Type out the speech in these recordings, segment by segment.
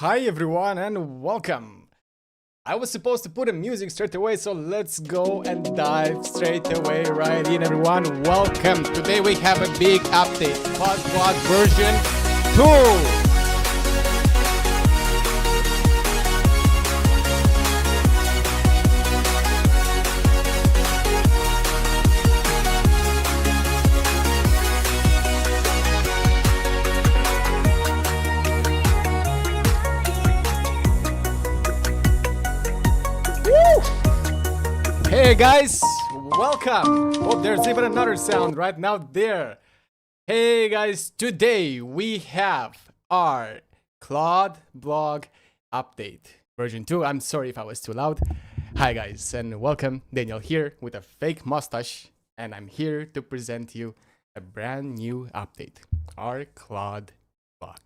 Hi everyone and welcome. I was supposed to put a music straight away, so let's go and dive straight away right in, everyone. Welcome. Today we have a big update. Claude version 2. Hey guys, welcome. Oh, there's even another sound right now there. Hey guys, today we have our Claude blog update version 2. I'm sorry if I was too loud. Hi guys, and welcome. Daniel here with a fake mustache, and I'm here to present you a brand new update, our Claude blog.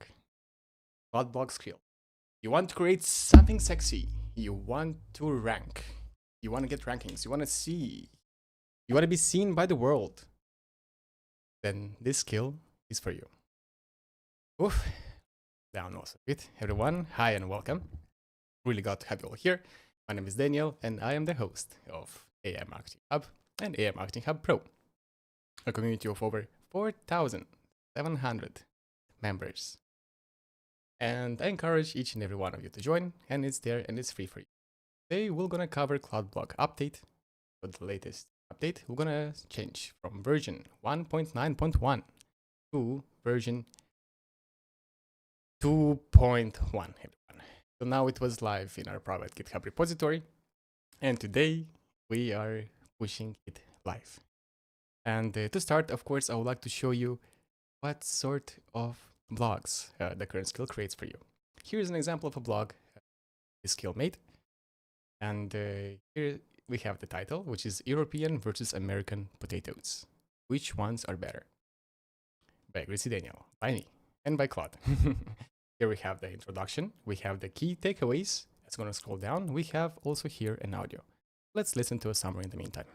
Claude blog skill. You want to create something sexy. You want to rank. You want to get rankings, you want to be seen by the world, then this skill is for you. Oof, down also a bit. Everyone, hi and welcome. Really glad to have you all here. My name is Daniel and I am the host of AI Marketing Hub and AI Marketing Hub Pro, a community of over 4,700 members. And I encourage each and every one of you to join, and it's there and it's free for you. Today we're gonna cover Claude blog update. For the latest update, we're gonna change from version 1.9.1 to version 2.1. So now it was live in our private GitHub repository, and today we are pushing it live. And to start, of course, I would like to show you what sort of blogs the current skill creates for you. Here's an example of a blog this skill made. And here we have the title, which is European versus American potatoes. Which ones are better? By Greasy Daniel, by me, and by Claude. Here we have the introduction. We have the key takeaways. Let's go to scroll down. We have also here an audio. Let's listen to a summary in the meantime.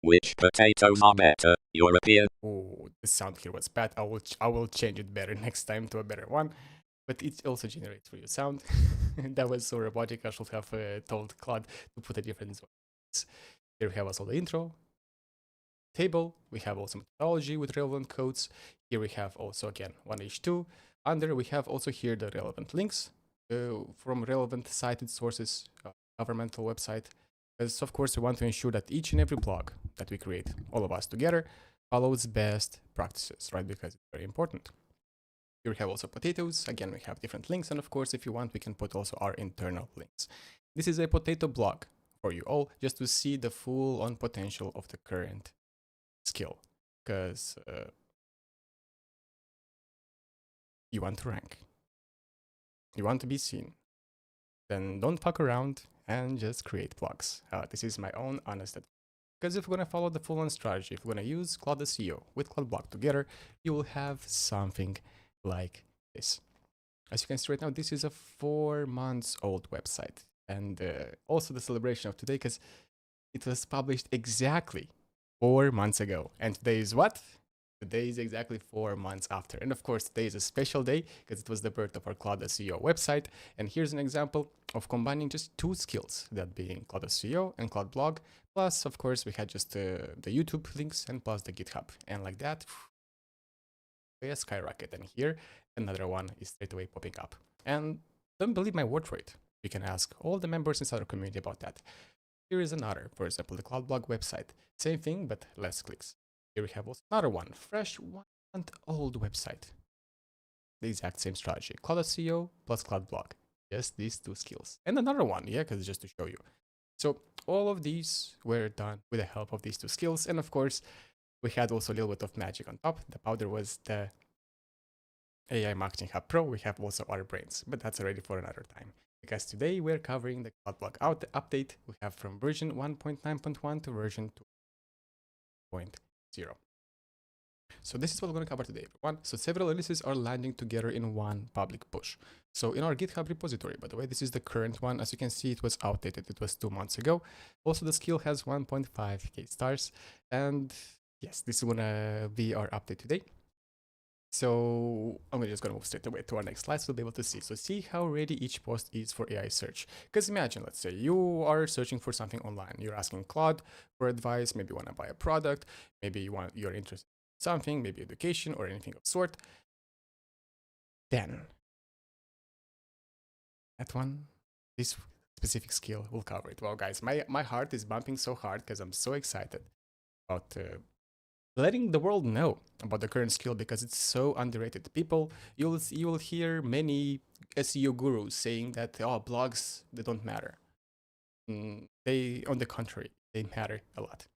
Which potatoes are better, European? Oh, the sound here was bad. I will change it better next time to a better one. But it also generates for you sound. That was so robotic. I should have told Claude to put a different voice. Here we have also the intro table. We have also methodology with relevant codes. Here we have also again 1H2. Under we have also here the relevant links from relevant cited sources, governmental website. Because of course we want to ensure that each and every blog that we create, all of us together, follows best practices, right? Because it's very important. Here we have also potatoes. Again, we have different links. And of course, if you want, we can put also our internal links. This is a potato blog for you all, just to see the full on potential of the current skill. Because you want to rank. You want to be seen. Then don't fuck around and just create blogs. This is my own honest advice. Because if we're going to follow the full on strategy, if we're going to use Claude SEO with Claude blog together, you will have something like this. As you can see right now, this is a 4 months old website, and also the celebration of today, because it was published exactly 4 months ago. And today is what? Today is exactly 4 months after. And of course, today is a special day because it was the birth of our Claude SEO website. And here's an example of combining just 2 skills, that being Claude SEO and Claude blog. Plus, of course, we had just the YouTube links and plus the GitHub. And like that, a skyrocket. And here another one is straight away popping up. And don't believe my word for it. You can ask all the members inside our community about that. Here is another, for example, the Claude blog website. Same thing, but less clicks. Here we have also another one, fresh 1 month old website. The exact same strategy, Claude SEO plus Claude blog. Just these 2 skills. And another one, yeah, because just to show you. So all of these were done with the help of these 2 skills. And of course, we had also a little bit of magic on top. The powder was the AI Marketing Hub Pro. We have also our brains, but that's already for another time. Because today we're covering the Claude blog update. We have from version 1.9.1 to version 2.0. So this is what we're going to cover today, everyone. So several releases are landing together in one public push. So in our GitHub repository, by the way, this is the current one. As you can see, it was outdated. It was 2 months ago. Also, the skill has 1.5k stars. And yes, this is going to be our update today. So I'm just gonna move straight away to our next slide so you'll be able to see. So see how ready each post is for AI search. Because imagine, let's say you are searching for something online. You're asking Claude for advice. Maybe you want to buy a product. Maybe you're interested in something, maybe education or anything of sort. Then that one, this specific skill will cover it. Well, guys, my heart is bumping so hard because I'm so excited about letting the world know about the current skill because it's so underrated. People, you'll hear many SEO gurus saying that blogs, they don't matter. They, on the contrary, they matter a lot.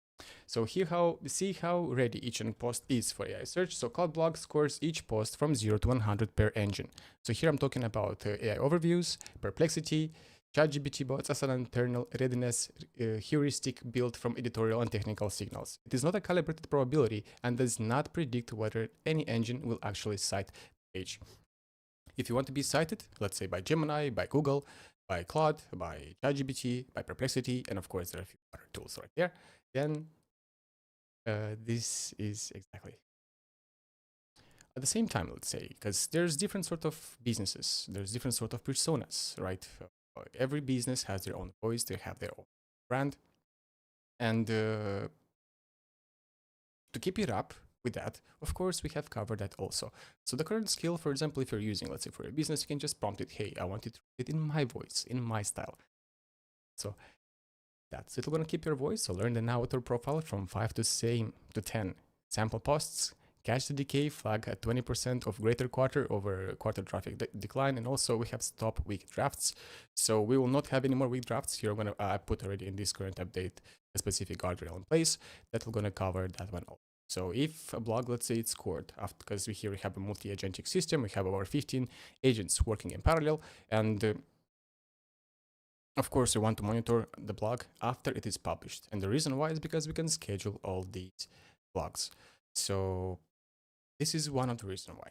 So see how ready each post is for AI search. So CloudBlog scores each post from 0 to 100 per engine. So here I'm talking about AI overviews, perplexity, ChatGPT bots as an internal readiness heuristic built from editorial and technical signals. It is not a calibrated probability and does not predict whether any engine will actually cite the page. If you want to be cited, let's say by Gemini, by Google, by Claude, by ChatGPT, by Perplexity, and of course there are a few other tools right there, then this is exactly. At the same time, let's say, because there's different sort of businesses, there's different sort of personas, right? Every business has their own voice, they have their own brand, and to keep it up with that, of course, we have covered that also. So the current skill, for example, if you're using, let's say for a business, you can just prompt it, hey, I want it to read it in my voice, in my style. So that's it. We're gonna keep your voice. So learn the now author profile from 5 to 10 sample posts. Catch the decay, flag at 20% of greater quarter over quarter traffic decline, and also we have stop weak drafts. So we will not have any more weak drafts here. I'm gonna I put already in this current update a specific guardrail in place that we're gonna cover that one also. So if a blog, let's say it's scored, because here we have a multi-agentic system, we have over 15 agents working in parallel, and of course, we want to monitor the blog after it is published. And the reason why is because we can schedule all these blogs. So this is one of the reasons why.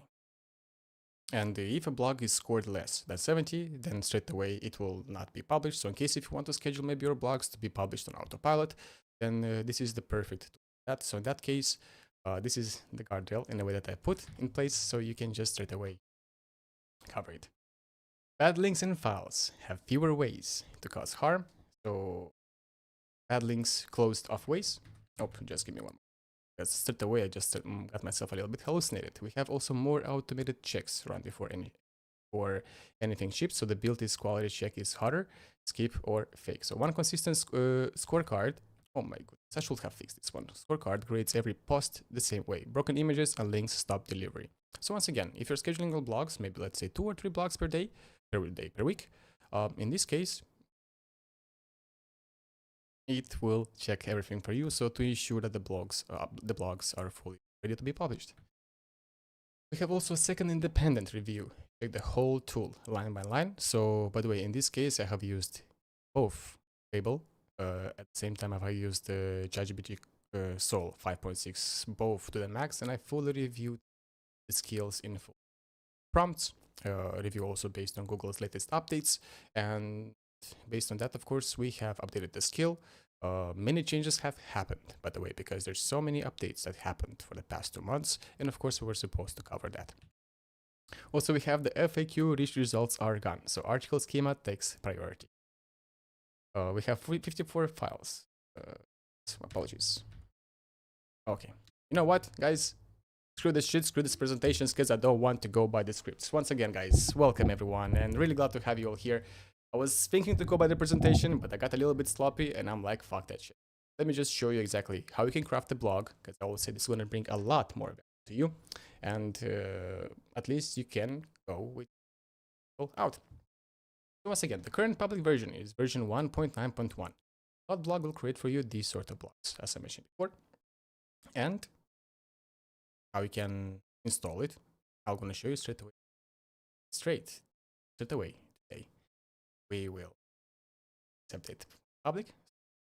And if a blog is scored less than 70, then straight away it will not be published. So in case if you want to schedule maybe your blogs to be published on autopilot, then this is the perfect tool. So in that case, this is the guardrail in the way that I put in place so you can just straight away cover it. Bad links and files have fewer ways to cause harm. So bad links closed off ways. Oh, just give me one. Because straight away I just got myself a little bit hallucinated. We have also more automated checks run before anything ships. So the build is quality check is harder, skip or fake. So one consistent scorecard. Oh my goodness, I should have fixed this one. Scorecard grades every post the same way. Broken images and links stop delivery. So once again, if you're scheduling all blogs, maybe let's say 2 or 3 blogs per day, per week, in this case, it will check everything for you. So to ensure that the blogs are fully ready to be published. We have also a second independent review. Check the whole tool line by line. So by the way, in this case, I have used both Fable. At the same time, I have used the ChatGPT Soul 5.6, both to the max, and I fully reviewed the skills in full. Prompts, review also based on Google's latest updates, and based on that, of course, we have updated the skill. Many changes have happened, by the way, because there's so many updates that happened for the past 2 months, and of course, we were supposed to cover that. Also, we have the FAQ, rich results are gone, so article schema takes priority. We have 54 files. So apologies. Okay. You know what, guys? Screw this shit, screw these presentations, because I don't want to go by the scripts. Once again, guys, welcome everyone, and really glad to have you all here. I was thinking to go by the presentation, but I got a little bit sloppy, and I'm like, fuck that shit. Let me just show you exactly how you can craft a blog, because I will say this is going to bring a lot more value to you, and at least you can go with out. So once again, the current public version is version 1.9.1. Blog will create for you these sort of blogs, as I mentioned before, and how you can install it. I'm going to show you straight away. Straight away today. We will update public.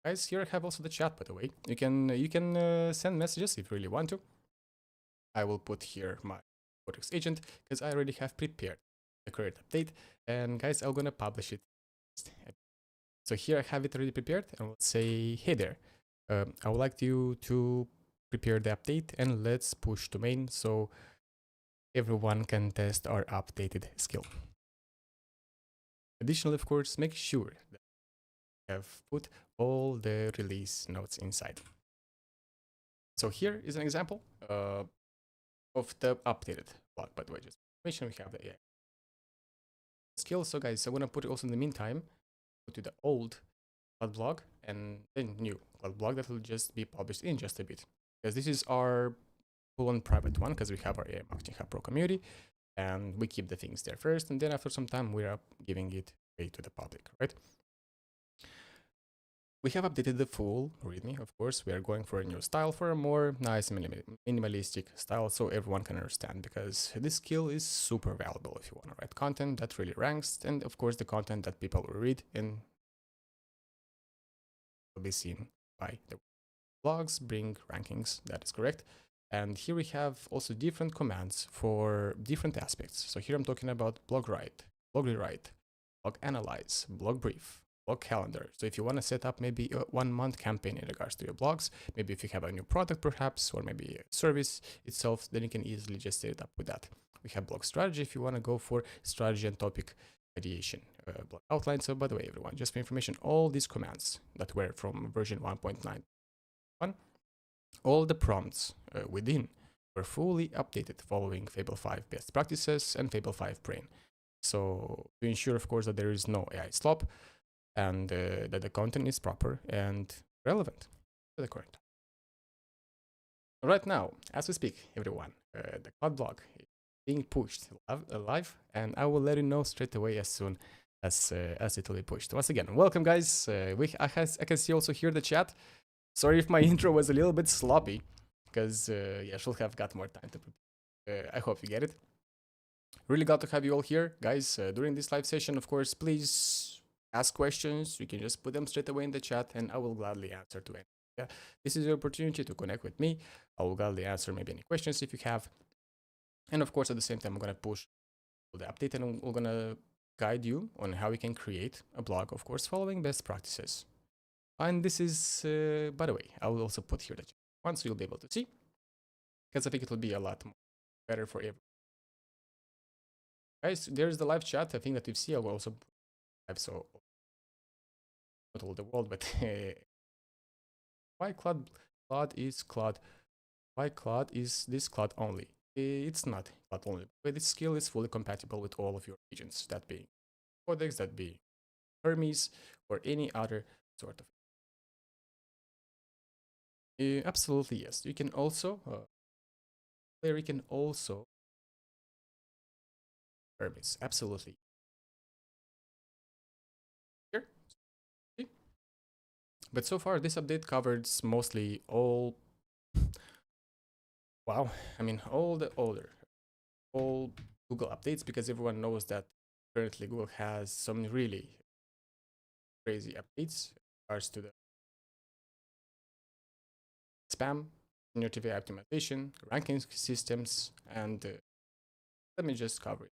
Guys, here I have also the chat, by the way. You can send messages if you really want to. I will put here my Cortex agent because I already have prepared the current update. And guys, I'm going to publish it. So here I have it already prepared, and we'll say, hey there, I would like you to prepare the update and let's push to main. So everyone can test our updated skill. Additionally, of course, make sure that you have put all the release notes inside. So here is an example of the updated blog, by the way, just information. We have the AI skill. So guys, I'm gonna put it also in the meantime, go to the old Claude blog and then new Claude blog that will just be published in just a bit, because this is our full-on private one, because we have our AI Marketing Hub Pro community and we keep the things there first, and then after some time we're giving it away to the public, right? We have updated the full README. Of course, we are going for a new style, for a more nice minimalistic style, so everyone can understand, because this skill is super valuable if you want to write content that really ranks, and of course the content that people will read and will be seen by the blogs, bring rankings. That is correct. And here we have also different commands for different aspects. So here I'm talking about blog write, blog rewrite, blog analyze, blog brief, blog calendar. So if you want to set up maybe a 1 month campaign in regards to your blogs, maybe if you have a new product perhaps, or maybe a service itself, then you can easily just set it up with that. We have blog strategy if you want to go for strategy and topic ideation, blog outline. So by the way, everyone, just for information, all these commands that were from version 1.9.1, all the prompts within were fully updated following Fable 5 best practices and Fable 5 brain. So to ensure, of course, that there is no AI slop and that the content is proper and relevant to the current. Right now, as we speak, everyone, the Claude blog is being pushed live, and I will let you know straight away as soon as it will be pushed. Once again, welcome, guys. I can see also here the chat. Sorry if my intro was a little bit sloppy, because yeah, I should have got more time to prepare. I hope you get it. Really glad to have you all here, guys. During this live session, of course, please ask questions. You can just put them straight away in the chat, and I will gladly answer to any. Yeah, this is your opportunity to connect with me. I will gladly answer maybe any questions if you have. And of course, at the same time, I'm gonna push the update, and we're gonna guide you on how you can create a blog, of course, following best practices. And this is, by the way, I will also put here the chat once, so you'll be able to see, because I think it will be a lot more better for everyone. Guys, there's the live chat. I think that you see, I will also have, so not all the world, but why Claude is Claude? Why Claude is this Claude only? It's not Claude only, but this skill is fully compatible with all of your agents, that being Codex, that being Hermes, or any other sort of. Absolutely, yes. You can also, you can also Hermes, absolutely. Here, see? But so far, this update covers mostly all. Wow, I mean, all Google updates, because everyone knows that currently Google has some really crazy updates in regards to the spam, generative AI optimization, ranking systems, and let me just cover it.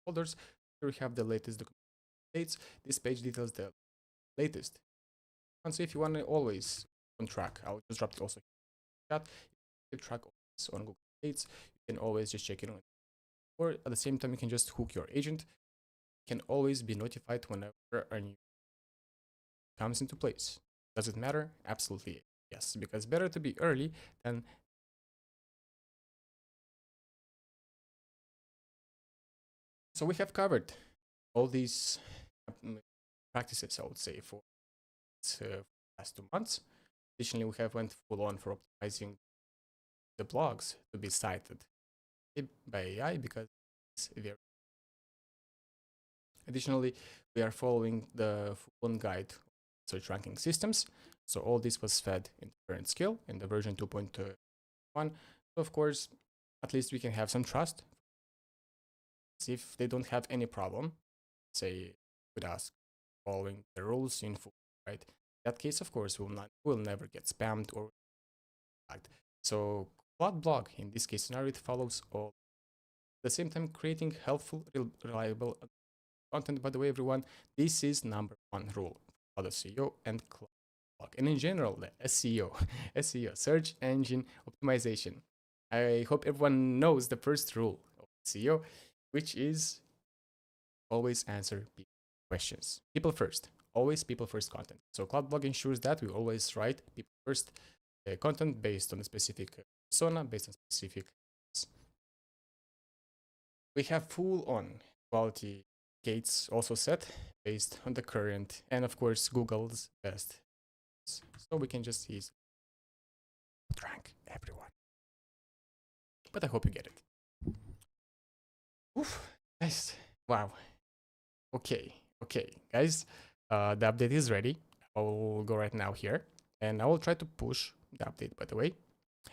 Folders. Here we have the latest updates. This page details the latest. And so if you want to always on track, I'll just drop it also in the chat. Keep track of this on Google updates. You can always just check it on. Or at the same time, you can just hook your agent. You can always be notified whenever a new comes into place. Does it matter? Absolutely yes, because better to be early than. So we have covered all these practices, I would say, for the last 2 months. Additionally, we have went full on for optimizing the blogs to be cited by AI, because it's very. Additionally, we are following the full-on guide search ranking systems. So all this was fed in the current skill in the version 2.1. So of course, at least we can have some trust. If they don't have any problem, say with us following the rules in full, right? In that case, of course, will never get spammed or tagged. So Claude blog in this case scenario, it follows all. At the same time, creating helpful, reliable content. By the way, everyone, this is number 1 rule for the SEO and Claude blog, and in general, the SEO, SEO, search engine optimization. I hope everyone knows the first rule of SEO, which is always answer questions. People first. Always people first content. So CloudBlog ensures that we always write people first content based on a specific persona, based on specific. We have full on quality gates also set based on the current and of course Google's best. So we can just use rank everyone. But I hope you get it. Oof, nice. Wow. Okay, guys. The update is ready. I will go right now here and I will try to push the update, by the way.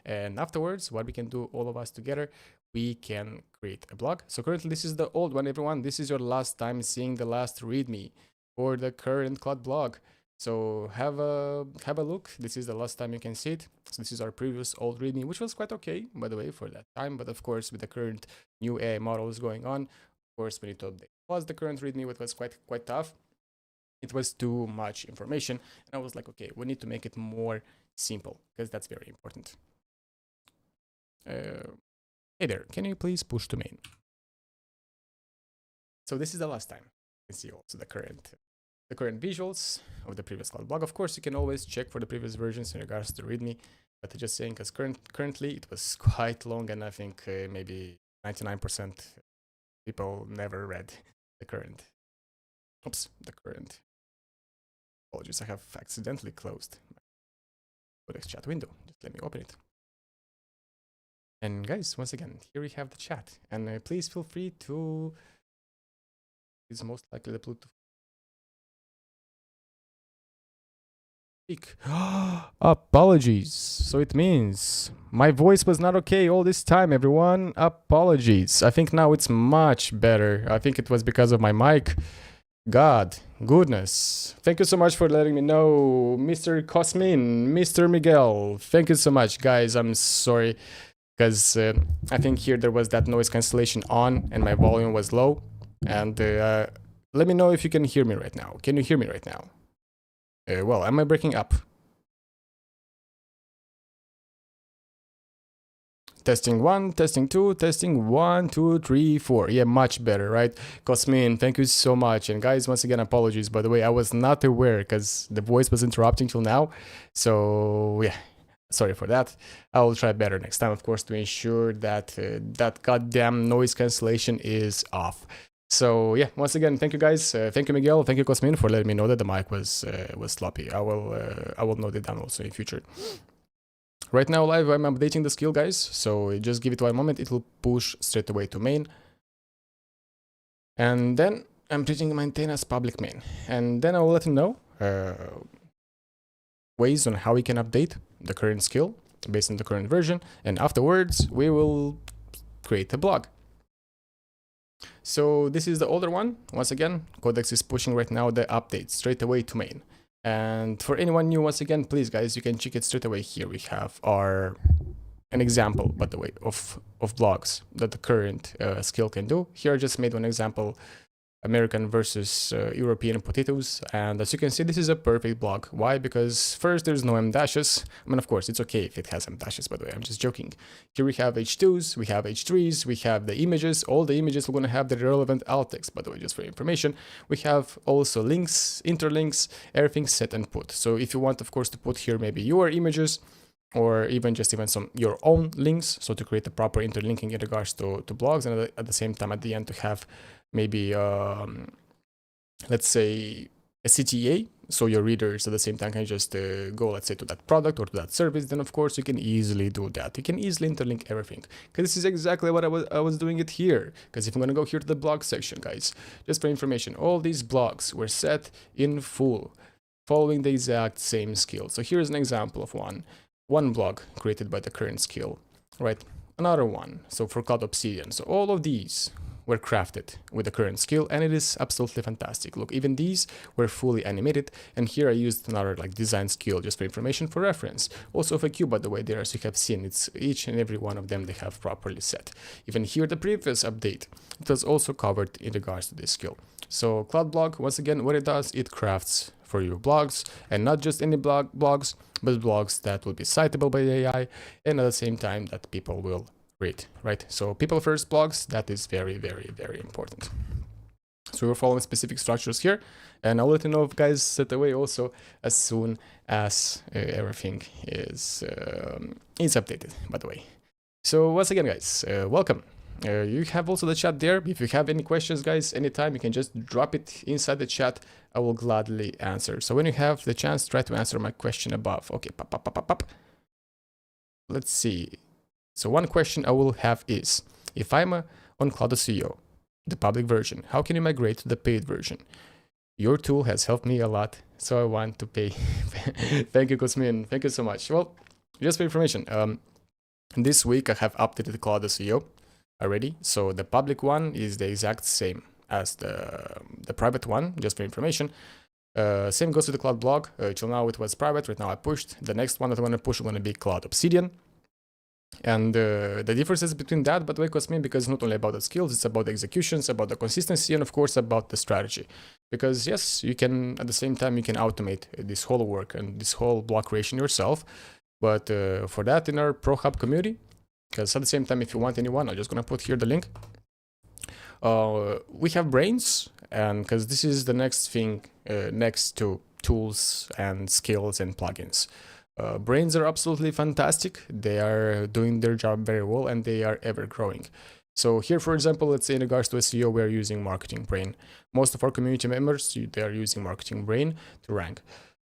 And afterwards, what we can do, all of us together, we can create a blog. So currently, this is the old one, everyone. This is your last time seeing the last README for the current Claude blog. So have a look. This is the last time you can see it. So this is our previous old README, which was quite okay, by the way, for that time. But of course, with the current new AI models going on, of course, we need to update. Plus, the current README, which was quite tough. It was too much information, and I was like, okay, we need to make it more simple because that's very important. Hey there, can you please push to main? So this is the last time. You can see also the current visuals of the previous Claude blog. Of course, you can always check for the previous versions in regards to README, but just saying because currently it was quite long, and I think maybe 99% people never read the current. Oops, the current. Apologies, I have accidentally closed my Codex chat window. Just let me open it. And guys, once again, here we have the chat. And please feel free to... It's most likely the Bluetooth. Speak. Apologies. So it means my voice was not okay all this time, everyone. Apologies. I think now it's much better. I think it was because of my mic. Goodness. Thank you so much for letting me know, Mr. Cosmin, Mr. Miguel. Thank you so much, guys. I'm sorry, because I think here there was that noise cancellation on and my volume was low. And let me know if you can hear me right now. Can you hear me right now? Well, am I breaking up? Testing 1, testing 2, testing 1, 2, 3, 4. Yeah, much better, right? Cosmin, thank you so much. And guys, once again, apologies. By the way, I was not aware because the voice was interrupting till now. So yeah, sorry for that. I will try better next time, of course, to ensure that that goddamn noise cancellation is off. So yeah, once again, thank you guys. Thank you, Miguel. Thank you, Cosmin, for letting me know that the mic was sloppy. I will note it down also in future. Right now live, I'm updating the skill, guys, so just give it 1 moment, it will push straight away to main. And then I'm treating maintain as public main. And then I will let him know ways on how we can update the current skill based on the current version. And afterwards, we will create a blog. So this is the older one. Once again, Codex is pushing right now the update straight away to main. And for anyone new, once again, please, guys, you can check it straight away here. We have an example, by the way, of blogs that the current skill can do. Here I just made one example, American versus European potatoes. And as you can see, this is a perfect blog. Why? Because first, there's no M dashes. I mean, of course, it's okay if it has M dashes, by the way, I'm just joking. Here we have H2s, we have H3s, we have the images. All the images are going to have the relevant alt text, by the way, just for information. We have also links, interlinks, everything set and put. So if you want, of course, to put here maybe your images, or even some your own links, so to create the proper interlinking in regards to blogs, and at the same time at the end to have maybe let's say a CTA, so your readers at the same time can just go, let's say, to that product or to that service. Then of course you can easily do that. You can easily interlink everything, because this is exactly what I was doing it here. Because if I'm gonna go here to the blog section, guys, just for information, all these blogs were set in full following the exact same skill. So here's an example of one blog created by the current skill, right? Another one, so for Cloud Obsidian. So all of these were crafted with the current skill, and it is absolutely fantastic. Look, even these were fully animated, and here I used another design skill just for information, for reference. Also FAQ, by the way, there, as you have seen, it's each and every one of them they have properly set. Even here, the previous update, it was also covered in regards to this skill. So CloudBlog, once again, what it does, it crafts for your blogs, and not just any blogs, but blogs that will be citable by the AI, and at the same time that people will read, right? So people first blogs, that is very, very, very important. So we're following specific structures here, and I'll let you know, guys, straight away also as soon as everything is updated, by the way. So once again, guys, welcome. You have also the chat there. If you have any questions, guys, anytime, you can just drop it inside the chat. I will gladly answer. So when you have the chance, try to answer my question above. Okay, pop. Let's see. So one question I will have is, if I'm on Claude SEO, the public version, how can you migrate to the paid version? Your tool has helped me a lot, so I want to pay. Thank you, Cosmin. Thank you so much. Well, just for information, this week I have updated Claude SEO already. So the public one is the exact same as the private one, just for information. Same goes to the Claude blog. Till now it was private, right now I pushed. The next one that I'm going to push is going to be Claude Obsidian. And the differences between that, by the way, Cosmin, because it's not only about the skills, it's about the executions, about the consistency, and of course about the strategy. Because yes, you can, at the same time, you can automate this whole work and this whole blog creation yourself. But for that, in our Pro Hub community, because at the same time, if you want anyone, I'm just going to put here the link. We have Brains, and because this is the next thing next to tools and skills and plugins. Brains are absolutely fantastic. They are doing their job very well, and they are ever growing. So here, for example, let's say in regards to SEO, we are using Marketing Brain. Most of our community members, they are using Marketing Brain to rank.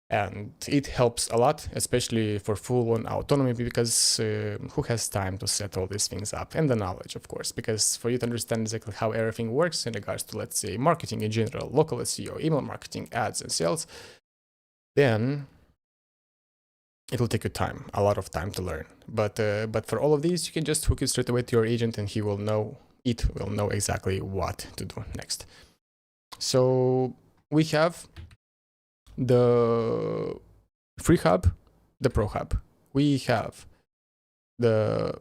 And it helps a lot, especially for full-on autonomy, because who has time to set all these things up? And the knowledge, of course, because for you to understand exactly how everything works in regards to, let's say, marketing in general, local SEO, email marketing, ads, and sales, then it will take you time, a lot of time to learn. But for all of these, you can just hook it straight away to your agent, and it will know exactly what to do next. So we have the free hub, the pro hub. We have the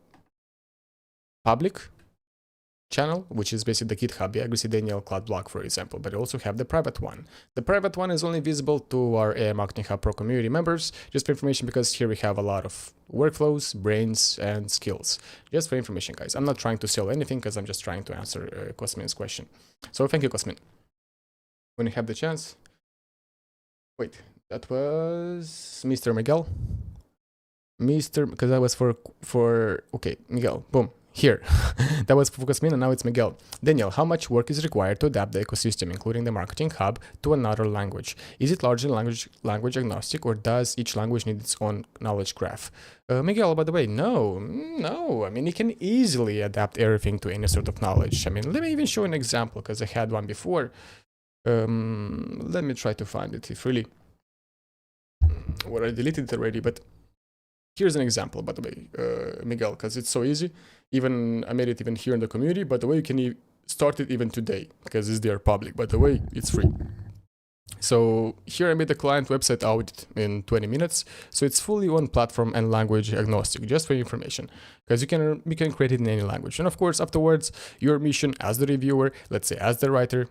public channel, which is basically the GitHub, yeah, Gracie Daniel Claude blog, for example, but we also have the private one. The private one is only visible to our AI Marketing Hub Pro community members, just for information, because here we have a lot of workflows, brains, and skills. Just for information, guys. I'm not trying to sell anything, because I'm just trying to answer Cosmin's question. So thank you, Cosmin. When you have the chance. Wait, that was Mr. Miguel. Because that was for okay, Miguel, boom. Here, that was for Cosmin, and now it's Miguel. Daniel, how much work is required to adapt the ecosystem, including the marketing hub, to another language? Is it largely language agnostic, or does each language need its own knowledge graph? Miguel, by the way, no. I mean, you can easily adapt everything to any sort of knowledge. I mean, let me even show an example, because I had one before. Let me try to find it. If really, well, I deleted it already, but here's an example, by the way, Miguel, because it's so easy. Even I made it even here in the community. By the way, you can start it even today, because it's there public. By the way, it's free. So here I made the client website audit in 20 minutes. So it's fully on platform and language agnostic, just for information, because you can create it in any language. And of course, afterwards, your mission as the reviewer, let's say as the writer,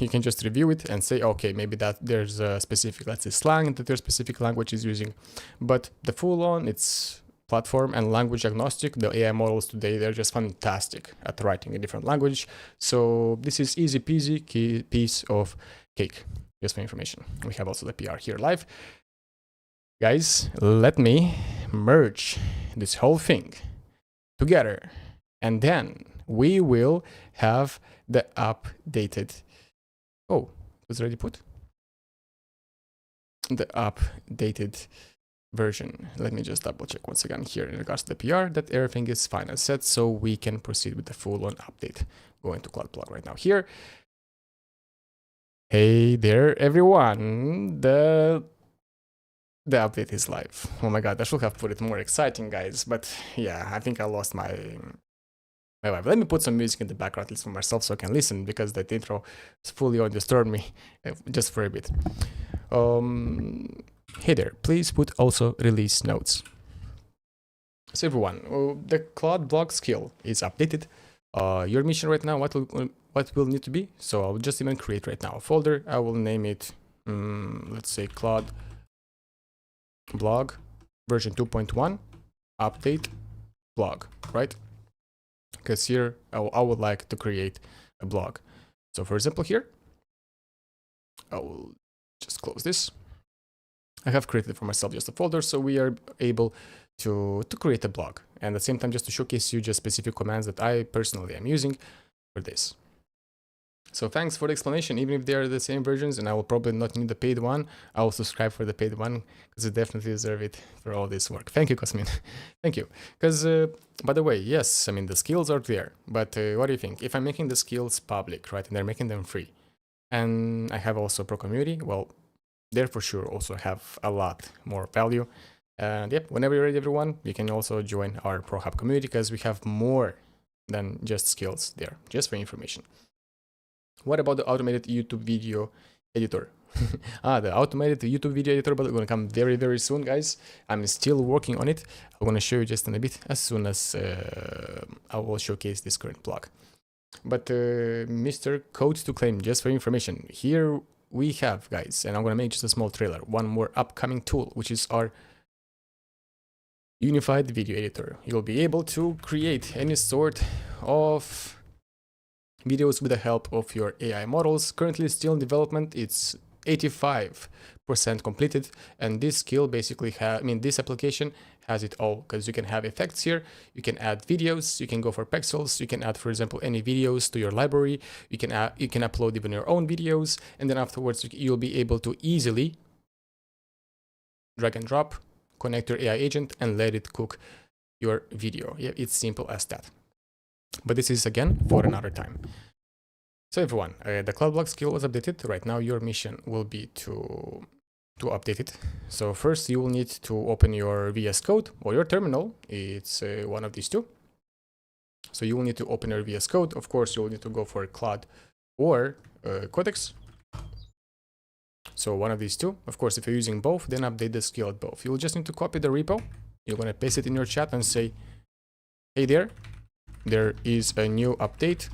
you can just review it and say, okay, maybe that there's a specific, let's say, slang that their specific language is using. But the full on, it's platform and language agnostic. The AI models today, they're just fantastic at writing a different language. So this is easy peasy piece of cake. Just for information. We have also the PR here live. Guys, let me merge this whole thing together, and then we will have the updated. Oh, it was already put. The updated version. Let me just double check once again here in regards to the PR that everything is fine as set, so we can proceed with the full-on update. Going to Claude blog right now here. Hey there, everyone. The update is live. Oh my god, I should have put it more exciting, guys. But yeah, I think I lost my vibe. Let me put some music in the background, at least for myself, so I can listen, because that intro is fully on disturbed me just for a bit. Hey there, please put also release notes. So everyone, the Claude blog skill is updated. Your mission right now, what will need to be? So I'll just even create right now a folder. I will name it let's say Claude blog version 2.1 update blog, right? Because here I would like to create a blog. So for example, here I will just close this. I have created for myself just a folder, so we are able to create a blog, and at the same time just to showcase you just specific commands that I personally am using for this. So thanks for the explanation. Even if they are the same versions and I will probably not need the paid one, I will subscribe for the paid one because I definitely deserve it for all this work. Thank you, Cosmin. Thank you. Because, by the way, yes, I mean, the skills are there, but what do you think? If I'm making the skills public, right, and they're making them free, and I have also pro community, well, they for sure also have a lot more value. And yep, whenever you're ready, everyone, you can also join our Pro Hub community because we have more than just skills there, just for information. What about the automated YouTube video editor? The automated YouTube video editor, but it's gonna come very, very soon, guys. I'm still working on it. I'm gonna show you just in a bit as soon as I will showcase this current blog. But Mr. Code to Claim, just for information, here we have, guys, and I'm gonna make just a small trailer, one more upcoming tool, which is our unified video editor. You'll be able to create any sort of videos with the help of your AI models. Currently still in development. It's 85% completed, and this skill basically this application has it all, because you can have effects here, you can add videos, you can go for pixels, you can add, for example, any videos to your library, you can upload even your own videos, and then afterwards you'll be able to easily drag and drop, connect your AI agent, and let it cook your video. Yeah, it's simple as that. But this is again for another time. So everyone, the CloudBlog skill was updated. Right now your mission will be to update it. So first you will need to open your VS Code or your terminal. It's one of these two. So you will need to open your VS Code. Of course, you will need to go for Claude or Codex. So one of these two. Of course, if you're using both, then update the skill at both. You'll just need to copy the repo. You're going to paste it in your chat and say, hey there is a new update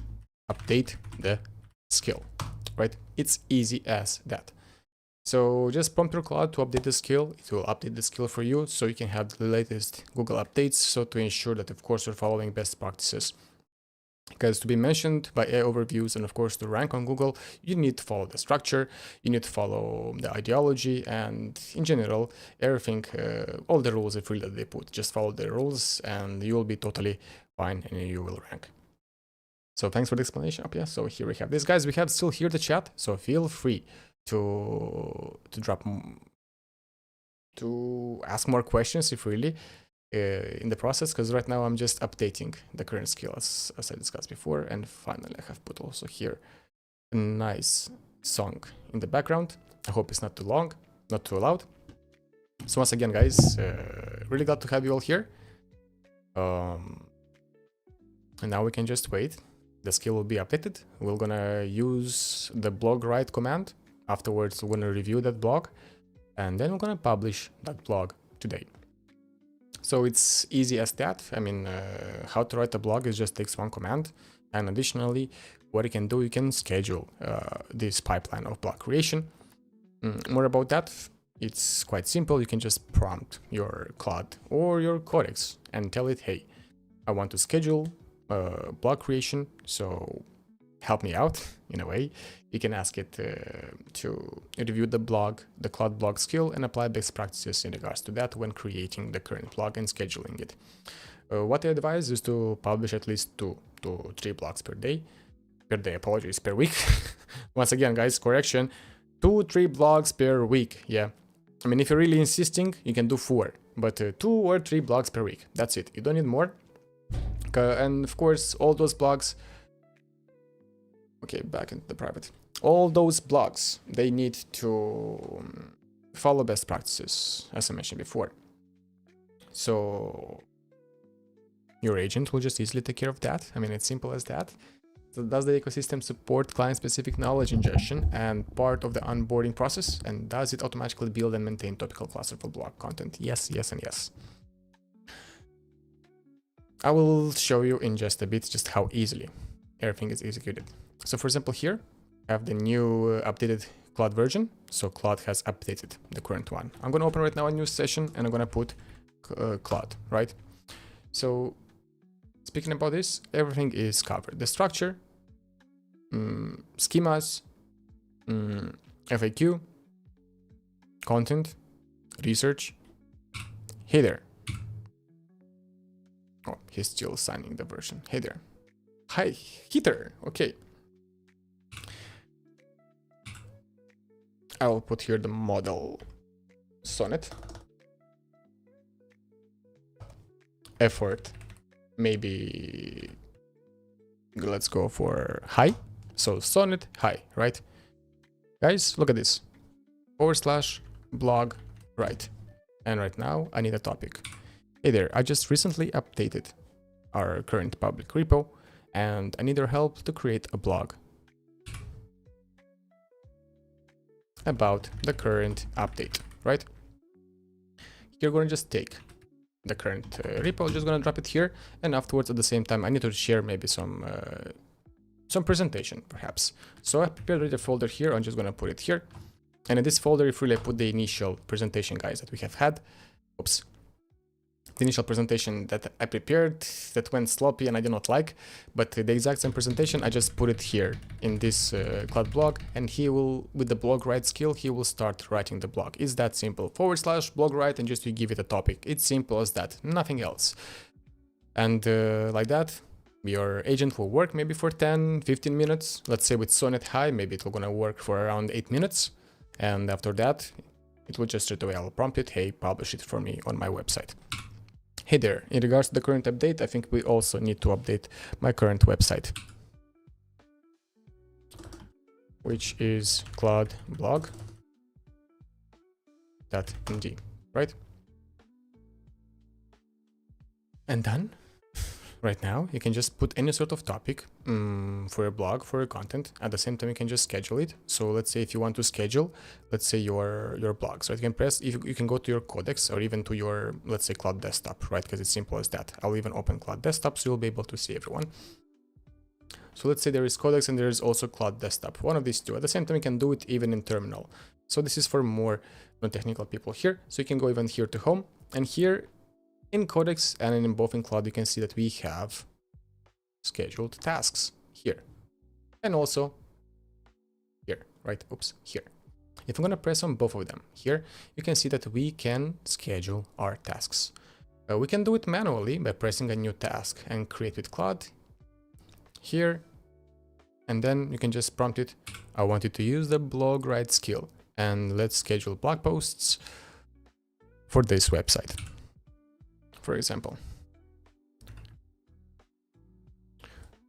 the skill, right? It's easy as that. So just prompt your Claude to update the skill. It will update the skill for you so you can have the latest Google updates, so to ensure that of course you're following best practices. Because to be mentioned by AI overviews and of course to rank on Google, you need to follow the structure, you need to follow the ideology, and in general everything, all the rules if really that they put. Just follow the rules and you will be totally fine and you will rank. So thanks for the explanation. Yeah, so here we have this, guys. We have still here the chat, so feel free to ask more questions if really in the process, because right now I'm just updating the current skill as I discussed before. And finally I have put also here a nice song in the background. I hope it's not too long, not too loud. So once again, guys, really glad to have you all here. And now we can just wait. The skill will be updated. We're gonna use the blog write command. Afterwards, we're gonna review that blog, and then we're gonna publish that blog today. So it's easy as that. I mean, how to write a blog is just takes one command, and additionally, what you can do, you can schedule this pipeline of blog creation. More about that, it's quite simple. You can just prompt your Claude or your Codex and tell it, hey, I want to schedule blog creation, so help me out in a way. You can ask it to review the Claude blog skill and apply best practices in regards to that when creating the current blog and scheduling it. What I advise is to publish at least 2 to 3 blogs per day, apologies, per week. Once again, guys, correction, 2-3 blogs per week. Yeah, I mean, if you're really insisting, you can do 4, but 2 or 3 blogs per week, that's it. You don't need more. And of course, all those blogs, okay, back into the private, all those blogs, they need to follow best practices, as I mentioned before. So your agent will just easily take care of that. I mean, it's simple as that. So does the ecosystem support client-specific knowledge ingestion and part of the onboarding process? And does it automatically build and maintain topical cluster for blog content? Yes, yes, and yes. I will show you in just a bit just how easily everything is executed. So for example, here I have the new updated Claude version. So Claude has updated the current one. I'm going to open right now a new session and I'm going to put Claude, right? So speaking about this, everything is covered. The structure, schemas, FAQ, content, research, header. Oh, he's still signing the version. Header. Hi, header. Okay. I will put here the model Sonnet. Effort, maybe let's go for high. So Sonnet high, right? Guys, look at this. /blog, right. And right now I need a topic. Hey there, I just recently updated our current public repo and I need your help to create a blog about the current update, right? You're going to just take the current repo, just going to drop it here, and afterwards at the same time I need to share maybe some presentation perhaps. So I prepared a folder here. I'm just going to put it here, and in this folder if really I put the initial presentation, guys, that we have had. Oops. The initial presentation that I prepared that went sloppy and I did not like, but the exact same presentation, I just put it here in this Claude blog, and he will, with the blog write skill, he will start writing the blog. It's that simple. /blog write, and just you give it a topic. It's simple as that, nothing else. And like that, your agent will work maybe for 10-15 minutes. Let's say with Sonnet high, maybe it will gonna work for around 8 minutes. And after that, it will just straight away, I'll prompt it, hey, publish it for me on my website. Hey there, in regards to the current update, I think we also need to update my current website, which is claude-blog.md, right? And done. Right now, you can just put any sort of topic for your blog, for your content. At the same time, you can just schedule it. So let's say if you want to schedule, let's say your blogs, right? You can press, if you can go to your codex or even to your, let's say, Claude desktop, right? Because it's simple as that. I'll even open Claude desktop so you'll be able to see everyone. So let's say there is codex and there is also Claude desktop, one of these two. At the same time, you can do it even in terminal. So this is for more non-technical people here. So you can go even here to home, and here in Codex and in both in Claude, you can see that we have scheduled tasks here and also here, right? Oops, here. If I'm going to press on both of them here, you can see that we can schedule our tasks. We can do it manually by pressing a new task and create with Claude here. And then you can just prompt it. I want you to use the blog write skill, and let's schedule blog posts for this website, for example.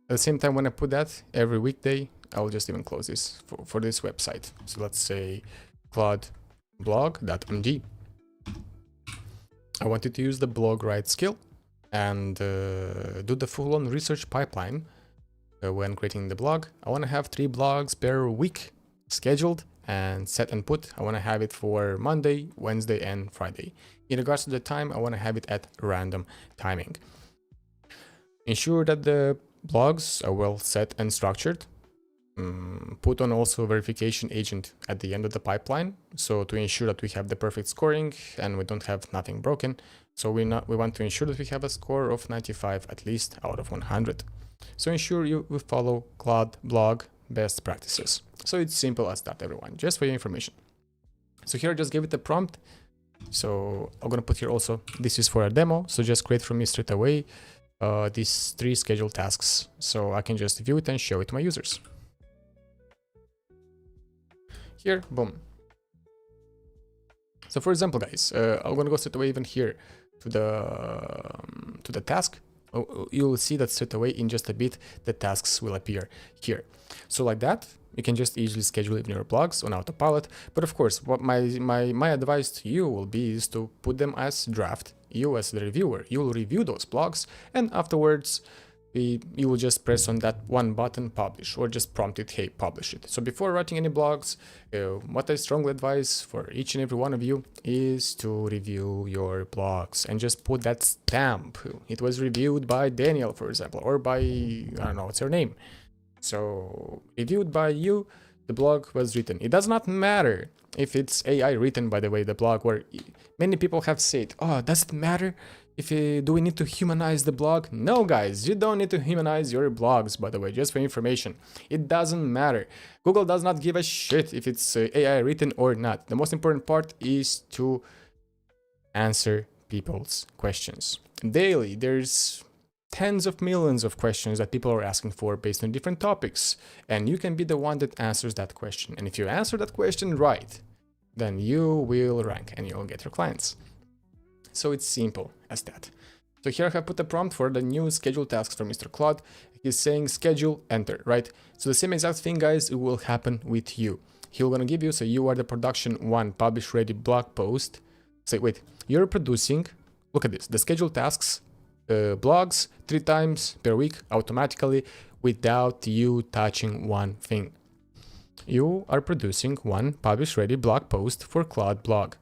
At the same time, when I put that every weekday, I'll just even close this for this website. So let's say claude-blog.md. I wanted to use the blog write skill and do the full-on research pipeline when creating the blog. I want to have 3 blogs per week scheduled and set and put. I want to have it for Monday, Wednesday, and Friday. In regards to the time, I want to have it at random timing. Ensure that the blogs are well set and structured. Put on also verification agent at the end of the pipeline, so to ensure that we have the perfect scoring and we don't have nothing broken. So we want to ensure that we have a score of 95 at least out of 100. So ensure you will follow Claude blog best practices. So it's simple as that, everyone, just for your information. So here I just gave it a prompt. So I'm gonna put here also, this is for a demo, so just create for me straight away these 3 scheduled tasks, so I can just view it and show it to my users. Here, boom. So for example, guys, I'm gonna go straight away even here to the task. You'll see that straight away in just a bit the tasks will appear here. So like that, you can just easily schedule even your blogs on autopilot. But of course, what my advice to you will be is to put them as draft. You as the reviewer, you will review those blogs, and afterwards you will just press on that one button, publish, or just prompt it, hey, publish it. So before writing any blogs, what I strongly advise for each and every one of you is to review your blogs and just put that stamp. It was reviewed by Daniel, for example, or by, I don't know, what's her name. So reviewed by you, the blog was written. It does not matter if it's AI written, by the way, the blog, where many people have said, oh, does it matter if do we need to humanize the blog? No, guys, you don't need to humanize your blogs, by the way, just for information. It doesn't matter. Google does not give a shit if it's AI written or not. The most important part is to answer people's questions. Daily, there's tens of millions of questions that people are asking for based on different topics, and you can be the one that answers that question. And if you answer that question right, then you will rank and you'll get your clients. So it's simple as that. So here I have put a prompt for the new schedule tasks from Mr. Claude. He's saying schedule, enter, right? So the same exact thing, guys, it will happen with you. He'll gonna give you, so you are the production 1 publish ready blog post. Say, wait, you're producing, look at this, the schedule tasks, blogs 3 times per week automatically without you touching one thing. You are producing 1 publish ready blog post for Claude blog.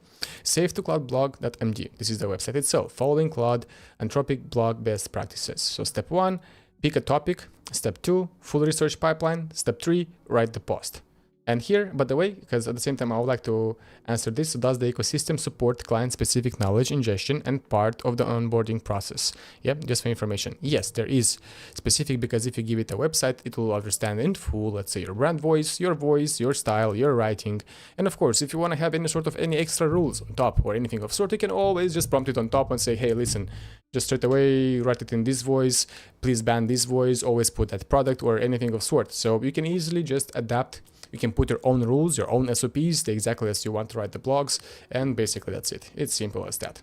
Save to claude-blog.md. This is the website itself, following Claude Anthropic blog best practices. So step 1, pick a topic. Step 2, full research pipeline. Step 3, write the post. And here, by the way, because at the same time I would like to answer this, so does the ecosystem support client-specific knowledge ingestion and part of the onboarding process? Yep, just for information. Yes, there is specific, because if you give it a website, it will understand in full, let's say your brand voice, your style, your writing. And of course, if you want to have any extra rules on top or anything of sort, you can always just prompt it on top and say, hey, listen, just straight away write it in this voice, please ban this voice, always put that product or anything of sort. So you can easily just adapt. You can put your own rules, your own SOPs, exactly as you want to write the blogs, and basically that's it. It's simple as that.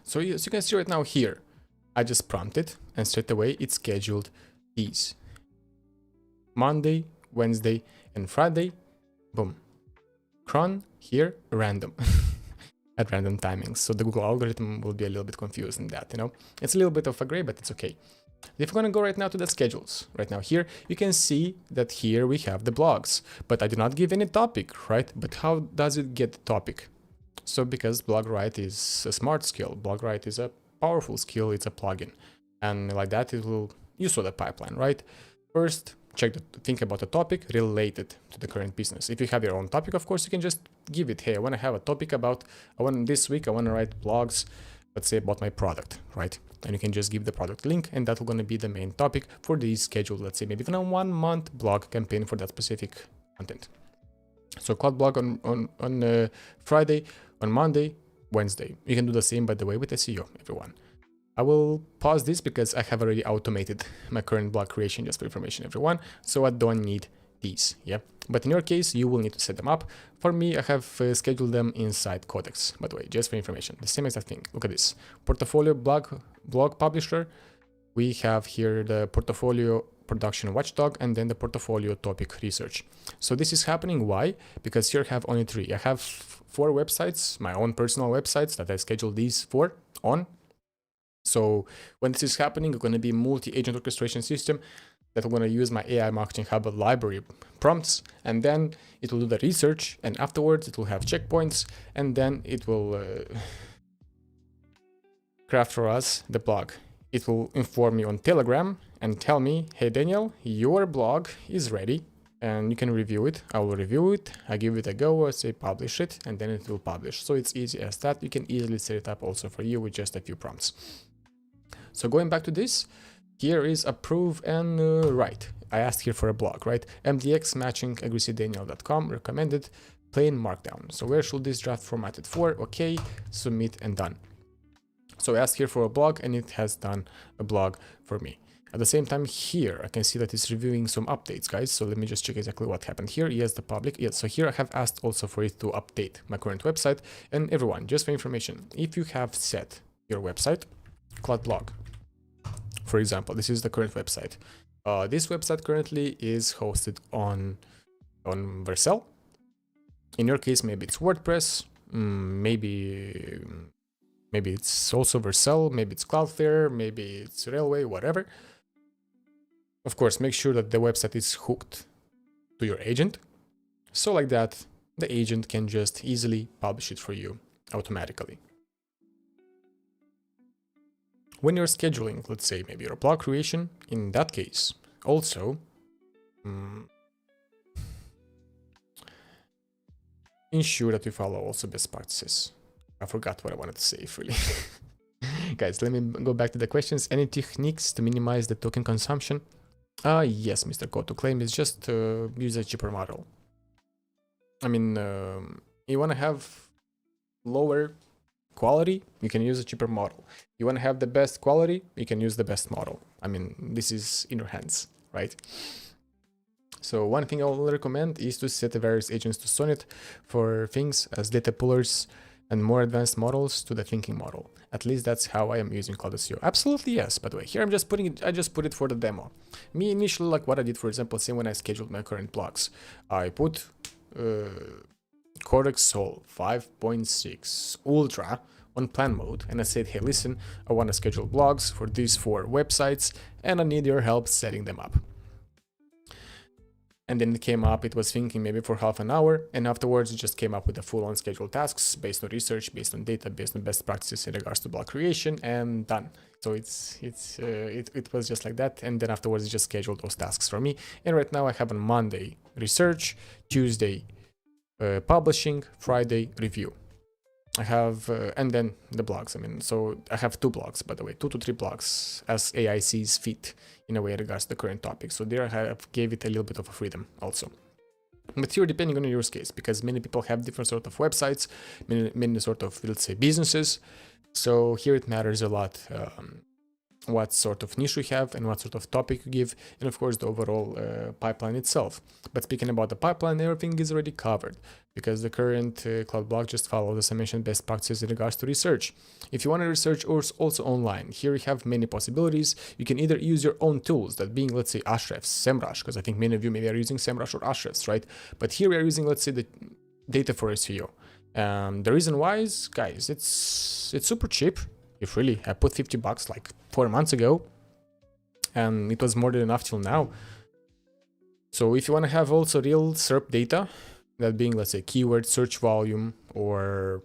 So as you can see right now here, I just prompted, and straight away it scheduled these. Monday, Wednesday, and Friday, boom. Cron, here, random. At random timings. So the Google algorithm will be a little bit confused in that, It's a little bit of a gray, but it's okay. If we're going to go right now to the schedules, right now here, you can see that here we have the blogs, but I do not give any topic, right? But how does it get the topic? So because blog write is a smart skill, blog write is a powerful skill, it's a plugin. And like that, you saw the pipeline, right? First, think about a topic related to the current business. If you have your own topic, of course, you can just give it, hey, I want to have a topic this week, I want to write blogs, let's say about my product, right? And you can just give the product link, and that's going to be the main topic for the schedule, let's say maybe even a 1-month blog campaign for that specific content. So Claude blog on Friday, on Monday, Wednesday. You can do the same, by the way, with SEO, everyone. I will pause this because I have already automated my current blog creation, just for information, everyone. So I don't need these, yeah. But in your case, you will need to set them up. For me, I have scheduled them inside Codex, by the way, just for information. The same exact thing. Look at this. Portfolio blog publisher. We have here the portfolio production watchdog and then the portfolio topic research. So this is happening. Why? Because here I have only 3. I have 4 websites, my own personal websites that I scheduled these on. So when this is happening, it's going to be multi-agent orchestration system that I'm going to use my AI Marketing Hub library prompts, and then it will do the research, and afterwards it will have checkpoints, and then it will craft for us the blog. It will inform me on Telegram and tell me, hey Daniel, your blog is ready and you can review it. I will review it, I give it a go, I say publish it, and then it will publish. So it's easy as that. You can easily set it up also for you with just a few prompts. So going back to this, here is approve and write. I asked here for a blog, right? MDX matching aggressivdaniel.com recommended plain markdown. So where should this draft formatted for? Okay, submit and done. So I asked here for a blog and it has done a blog for me. At the same time here, I can see that it's reviewing some updates, guys. So let me just check exactly what happened here. Yes, the public. Yes, so here I have asked also for it to update my current website. And everyone, just for information, if you have set your website, Claude blog, for example, this is the current website. This website currently is hosted on Vercel. In your case, maybe it's WordPress, maybe it's also Vercel, maybe it's Cloudflare, maybe it's Railway, whatever. Of course, make sure that the website is hooked to your agent. So like that, the agent can just easily publish it for you automatically. When you're scheduling, let's say maybe your blog creation, in that case, also, ensure that you follow also best practices. I forgot what I wanted to say, really. Guys, let me go back to the questions. Any techniques to minimize the token consumption? Yes, Mr. Code to claim is just use a cheaper model. I mean, you want to have lower quality, you can use a cheaper model. You want to have the best quality, you can use the best model. I mean, this is in your hands, right? So one thing I will recommend is to set the various agents to Sonnet for things as data pullers and more advanced models to the thinking model. At least that's how I am using Claude SEO. Absolutely yes, by the way. Here I'm just putting it, I just put it for the demo. Me initially, like what I did, for example, say when I scheduled my current blogs, I put Codex Sol 5.6 Ultra on plan mode, and I said, hey, listen, I want to schedule blogs for these 4 websites, and I need your help setting them up. And then it came up, it was thinking maybe for half an hour, and afterwards it just came up with the full-on scheduled tasks based on research, based on data, based on best practices in regards to blog creation, and done. So it was just like that, and then afterwards it just scheduled those tasks for me. And right now I have on Monday research, Tuesday publishing, Friday review. I have, and then the blogs. I mean, so I have 2 blogs, by the way, 2 to 3 blogs as AI sees fit in a way in regards to the current topic. So there I have gave it a little bit of a freedom also. But here, depending on your use case, because many people have different sort of websites, many sort of, let's say, businesses. So here it matters a lot what sort of niche you have and what sort of topic you give, and of course the overall pipeline itself. But speaking about the pipeline, everything is already covered because the current Claude blog just follows, as I mentioned, best practices in regards to research. If you want to research also online, here you have many possibilities. You can either use your own tools, that being, let's say, Ahrefs, SEMrush, because I think many of you maybe are using SEMrush or Ahrefs, right? But here we are using, let's say, the data for SEO. The reason why is, guys, it's super cheap. If really, I put $50 like 4 months ago, and it was more than enough till now. So if you want to have also real SERP data, that being, let's say, keyword search volume or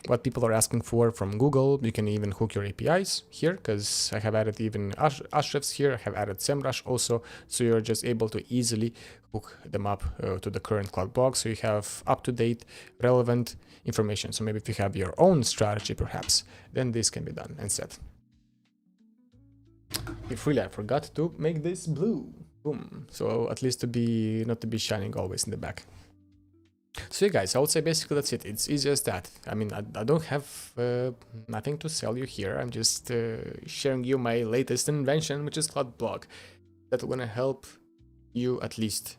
what people are asking for from Google, you can even hook your APIs here, because I have added even Ahrefs here, I have added SEMrush also, so you're just able to easily hook them up to the current Claude blog, so you have up-to-date, relevant information. So maybe if you have your own strategy, perhaps, then this can be done and set. If really I forgot to make this blue, boom, so at least not to be shining always in the back. So yeah, guys, I would say basically that's it. It's easy as that. I mean, I don't have nothing to sell you here. I'm just sharing you my latest invention, which is Claude blog, that will gonna help you at least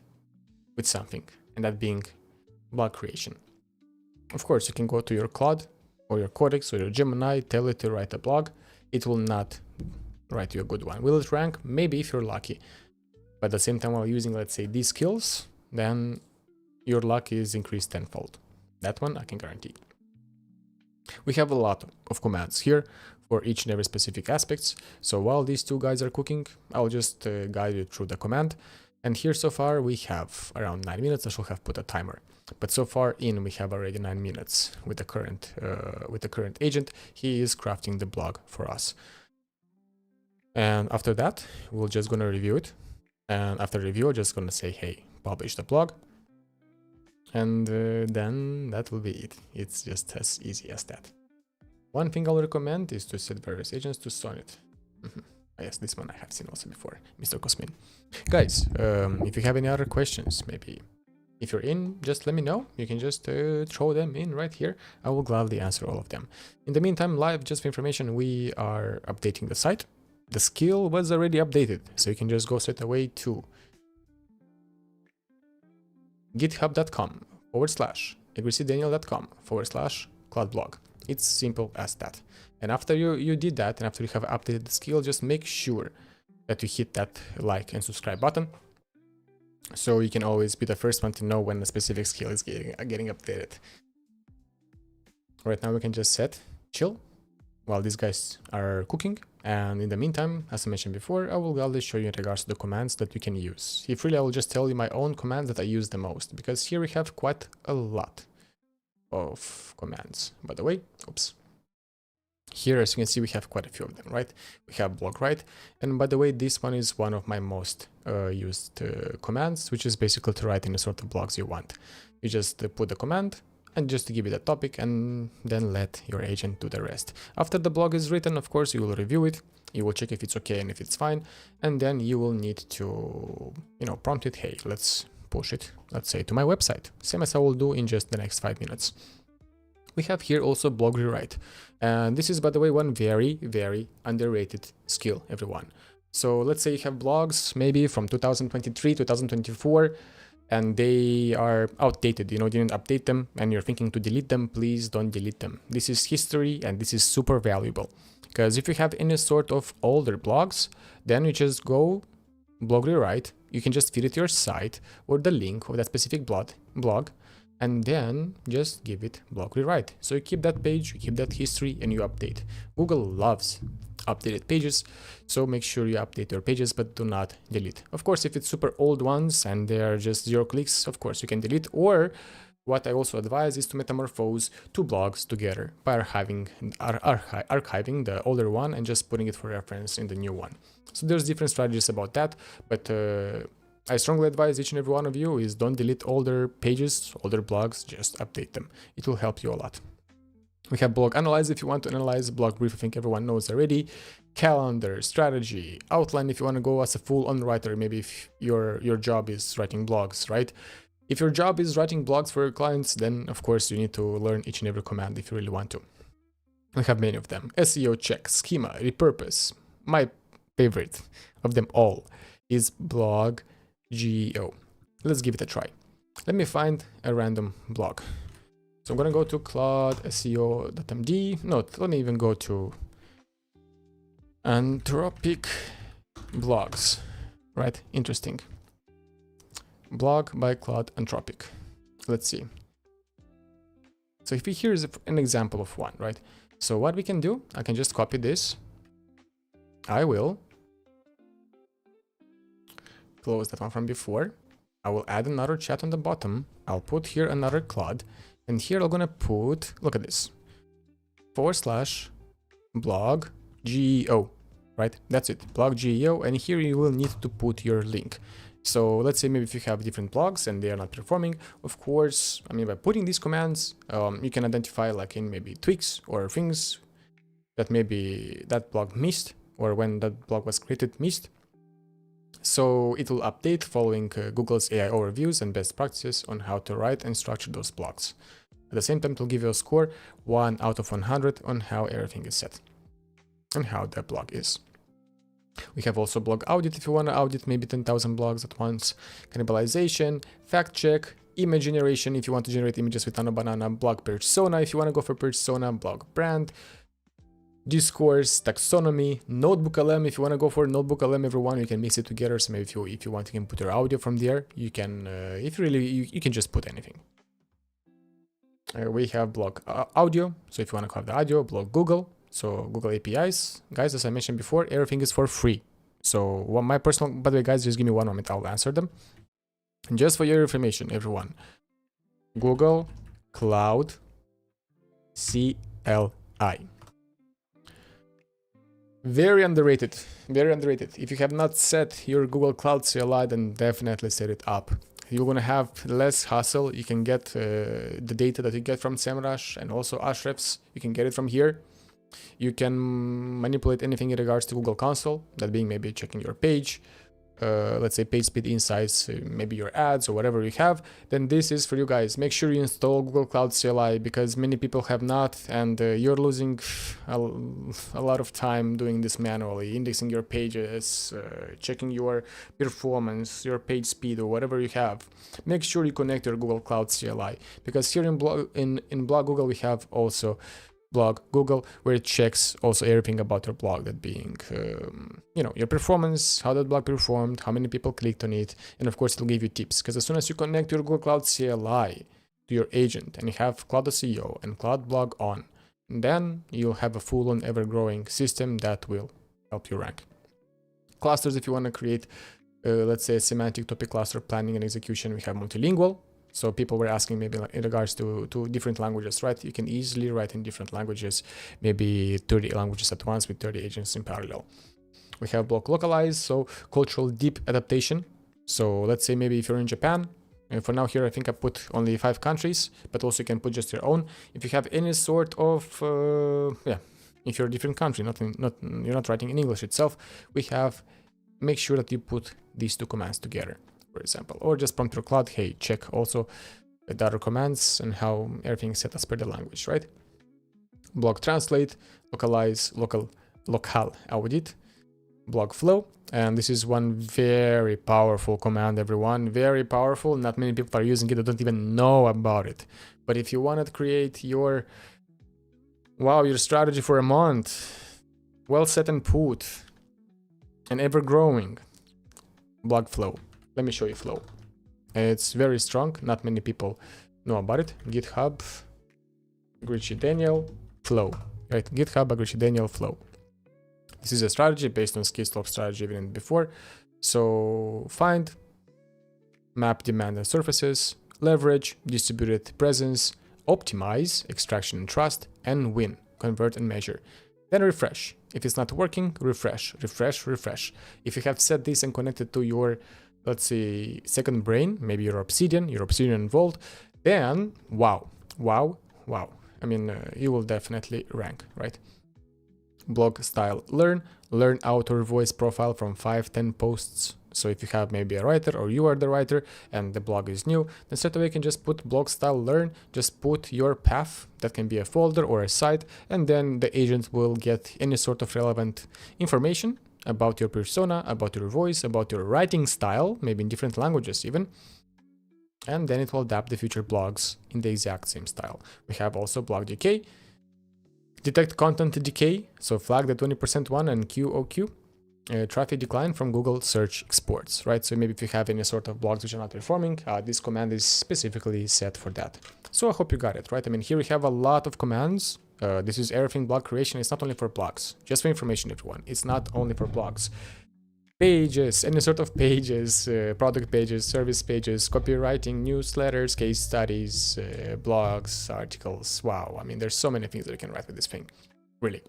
with something, and that being blog creation. Of course, you can go to your Claude or your Codex or your Gemini, tell it to write a blog. It will not write you a good one. Will it rank? Maybe if you're lucky. But at the same time, while using, let's say, these skills, then your luck is increased tenfold. That one I can guarantee. We have a lot of commands here for each and every specific aspects. So while these 2 guys are cooking, I'll just guide you through the command. And here so far we have around 9 minutes. I should have put a timer. But so far we have already 9 minutes with the current agent. He is crafting the blog for us. And after that, we're just gonna review it. And after review, I'm just gonna say, hey, publish the blog. And then that will be it. It's just as easy as that. One thing I'll recommend is to set various agents to Sonnet. Yes, this one I have seen also before, Mr. Cosmin. Guys, if you have any other questions, maybe if you're in, just let me know. You can just throw them in right here. I will gladly answer all of them. In the meantime, live, just for information, we are updating the site. The skill was already updated, so you can just go straight away to github.com/agresidaniel.com/Claude-blog. It's simple as that. And after you did that, and after you have updated the skill, just make sure that you hit that like and subscribe button, so you can always be the first one to know when a specific skill is getting updated. Right now we can just set chill while these guys are cooking. And in the meantime, as I mentioned before, I will gladly show you in regards to the commands that you can use. If really, I will just tell you my own commands that I use the most, because here we have quite a lot of commands. By the way, oops. Here, as you can see, we have quite a few of them, right? We have blog write, and by the way, this one is one of my most used commands, which is basically to write any sort of blogs you want. You just put the command and just give it a topic, and then let your agent do the rest. After the blog is written, of course, you will review it, you will check if it's okay and if it's fine, and then you will need to, prompt it, hey, let's push it, let's say, to my website, same as I will do in just the next 5 minutes. We have here also blog rewrite. And this is, by the way, one very, very underrated skill, everyone. So let's say you have blogs maybe from 2023, 2024, and they are outdated, you didn't update them, and you're thinking to delete them. Please don't delete them. This is history, and this is super valuable. Because if you have any sort of older blogs, then you just go blog rewrite. You can just feed it to your site or the link of that specific blog, and then just give it blog rewrite. So you keep that page, you keep that history, and you update. Google loves updated pages, so make sure you update your pages, but do not delete. Of course, if it's super old ones and they are just 0 clicks, of course you can delete. Or what I also advise is to metamorphose 2 blogs together by archiving the older one and just putting it for reference in the new one. So there's different strategies about that, but I strongly advise each and every one of you is don't delete older pages, older blogs, just update them. It will help you a lot. We have blog analyze if you want to analyze, blog brief I think everyone knows already, calendar, strategy, outline if you want to go as a full-on writer, maybe if your job is writing blogs, right? If your job is writing blogs for your clients, then of course you need to learn each and every command if you really want to. We have many of them. SEO check, schema, repurpose. My favorite of them all is blog GEO. Let's give it a try. Let me find a random blog. So I'm gonna go to Claude SEO.md. No, let me even go to Anthropic blogs. Right? Interesting. Blog by Claude Anthropic. Let's see. So if here's an example of one, right? So what we can do, I can just copy this. I will close that one from before. I will add another chat on the bottom. I'll put here another Claude, and here I'm gonna put, look at this, /blog GEO, right? That's it, blog GEO, and here you will need to put your link. So let's say maybe if you have different blogs and they are not performing, of course, by putting these commands, you can identify like in maybe tweaks or things that maybe that blog missed, or when that blog was created missed. So it will update following Google's AI overviews and best practices on how to write and structure those blogs. At the same time, it will give you a score 1 out of 100 on how everything is set and how the blog is. We have also blog audit if you want to audit maybe 10,000 blogs at once, cannibalization, fact check, image generation if you want to generate images with Nano Banana, blog persona if you want to go for persona, blog brand, discourse, taxonomy, notebook LM if you want to go for notebook LM, everyone, you can mix it together. So maybe if you want, you can put your audio from there. You can, if really, you can just put anything. We have blog audio. So if you want to have the audio, blog Google. So Google APIs, guys, as I mentioned before, everything is for free. So my personal, by the way, guys, just give me 1 moment, I'll answer them. And just for your information, everyone, Google Cloud CLI. Very underrated, very underrated. If you have not set your Google Cloud CLI, then definitely set it up. You're gonna have less hassle. You can get the data that you get from SEMrush and also Ahrefs. You can get it from here. You can manipulate anything in regards to Google Console, that being maybe checking your page, let's say page speed insights, maybe your ads or whatever you have. Then this is for you guys. Make sure you install Google Cloud CLI, because many people have not, and you're losing a lot of time doing this manually, indexing your pages, checking your performance, your page speed, or whatever you have. Make sure you connect your Google Cloud CLI, because here in blog Google we have also blog Google, where it checks also everything about your blog, that being your performance, how that blog performed, how many people clicked on it, and of course it'll give you tips. Because as soon as you connect your Google Cloud CLI to your agent and you have Claude SEO and Claude blog on, then you'll have a full-on ever-growing system that will help you rank. Clusters, if you want to create let's say a semantic topic cluster planning and execution, we have multilingual. So people were asking maybe like in regards to different languages, right? You can easily write in different languages, maybe 30 languages at once with 30 agents in parallel. We have block localized, so cultural deep adaptation. So let's say maybe if you're in Japan, and for now here I think I put only 5 countries, but also you can put just your own. If you have any sort of, if you're a different country, you're not writing in English itself, we have, make sure that you put these 2 commands together, for example, or just prompt your Claude, hey, check also the other commands and how everything is set as per the language, right? Block translate, localize, local audit, block flow. And this is one very powerful command, everyone, very powerful. Not many people are using it, they don't even know about it. But if you want to create your strategy for a month, well set and put, and ever growing, block flow. Let me show you flow. It's very strong, not many people know about it. GitHub, Agrici Daniel, flow, right? GitHub, Agrici Daniel, flow. This is a strategy based on ski-slope strategy even before. So find, map demand and surfaces, leverage, distributed presence, optimize, extraction and trust, and win, convert and measure. Then refresh. If it's not working, refresh. If you have set this and connected to your, let's say, second brain, maybe your Obsidian Vault, then wow. I mean, you will definitely rank, right? Blog style learn author voice profile from 5-10 posts. So if you have maybe a writer or you are the writer and the blog is new, then straight away you can just put blog style learn, just put your path, that can be a folder or a site, and then the agent will get any sort of relevant information about your persona, about your voice, about your writing style, maybe in different languages even, and then it will adapt the future blogs in the exact same style. We have also blog decay, detect content decay, so flag the 20% one and QOQ, traffic decline from Google search exports, right? So maybe if you have any sort of blogs which are not performing, this command is specifically set for that. So I hope you got it, right? I mean, here we have a lot of commands. This is everything blog creation. It's not only for blogs, just for information, everyone. It's not only for blogs. Pages, any sort of pages, product pages, service pages, copywriting, newsletters, case studies, blogs, articles. Wow, I mean, there's so many things that you can write with this thing, really.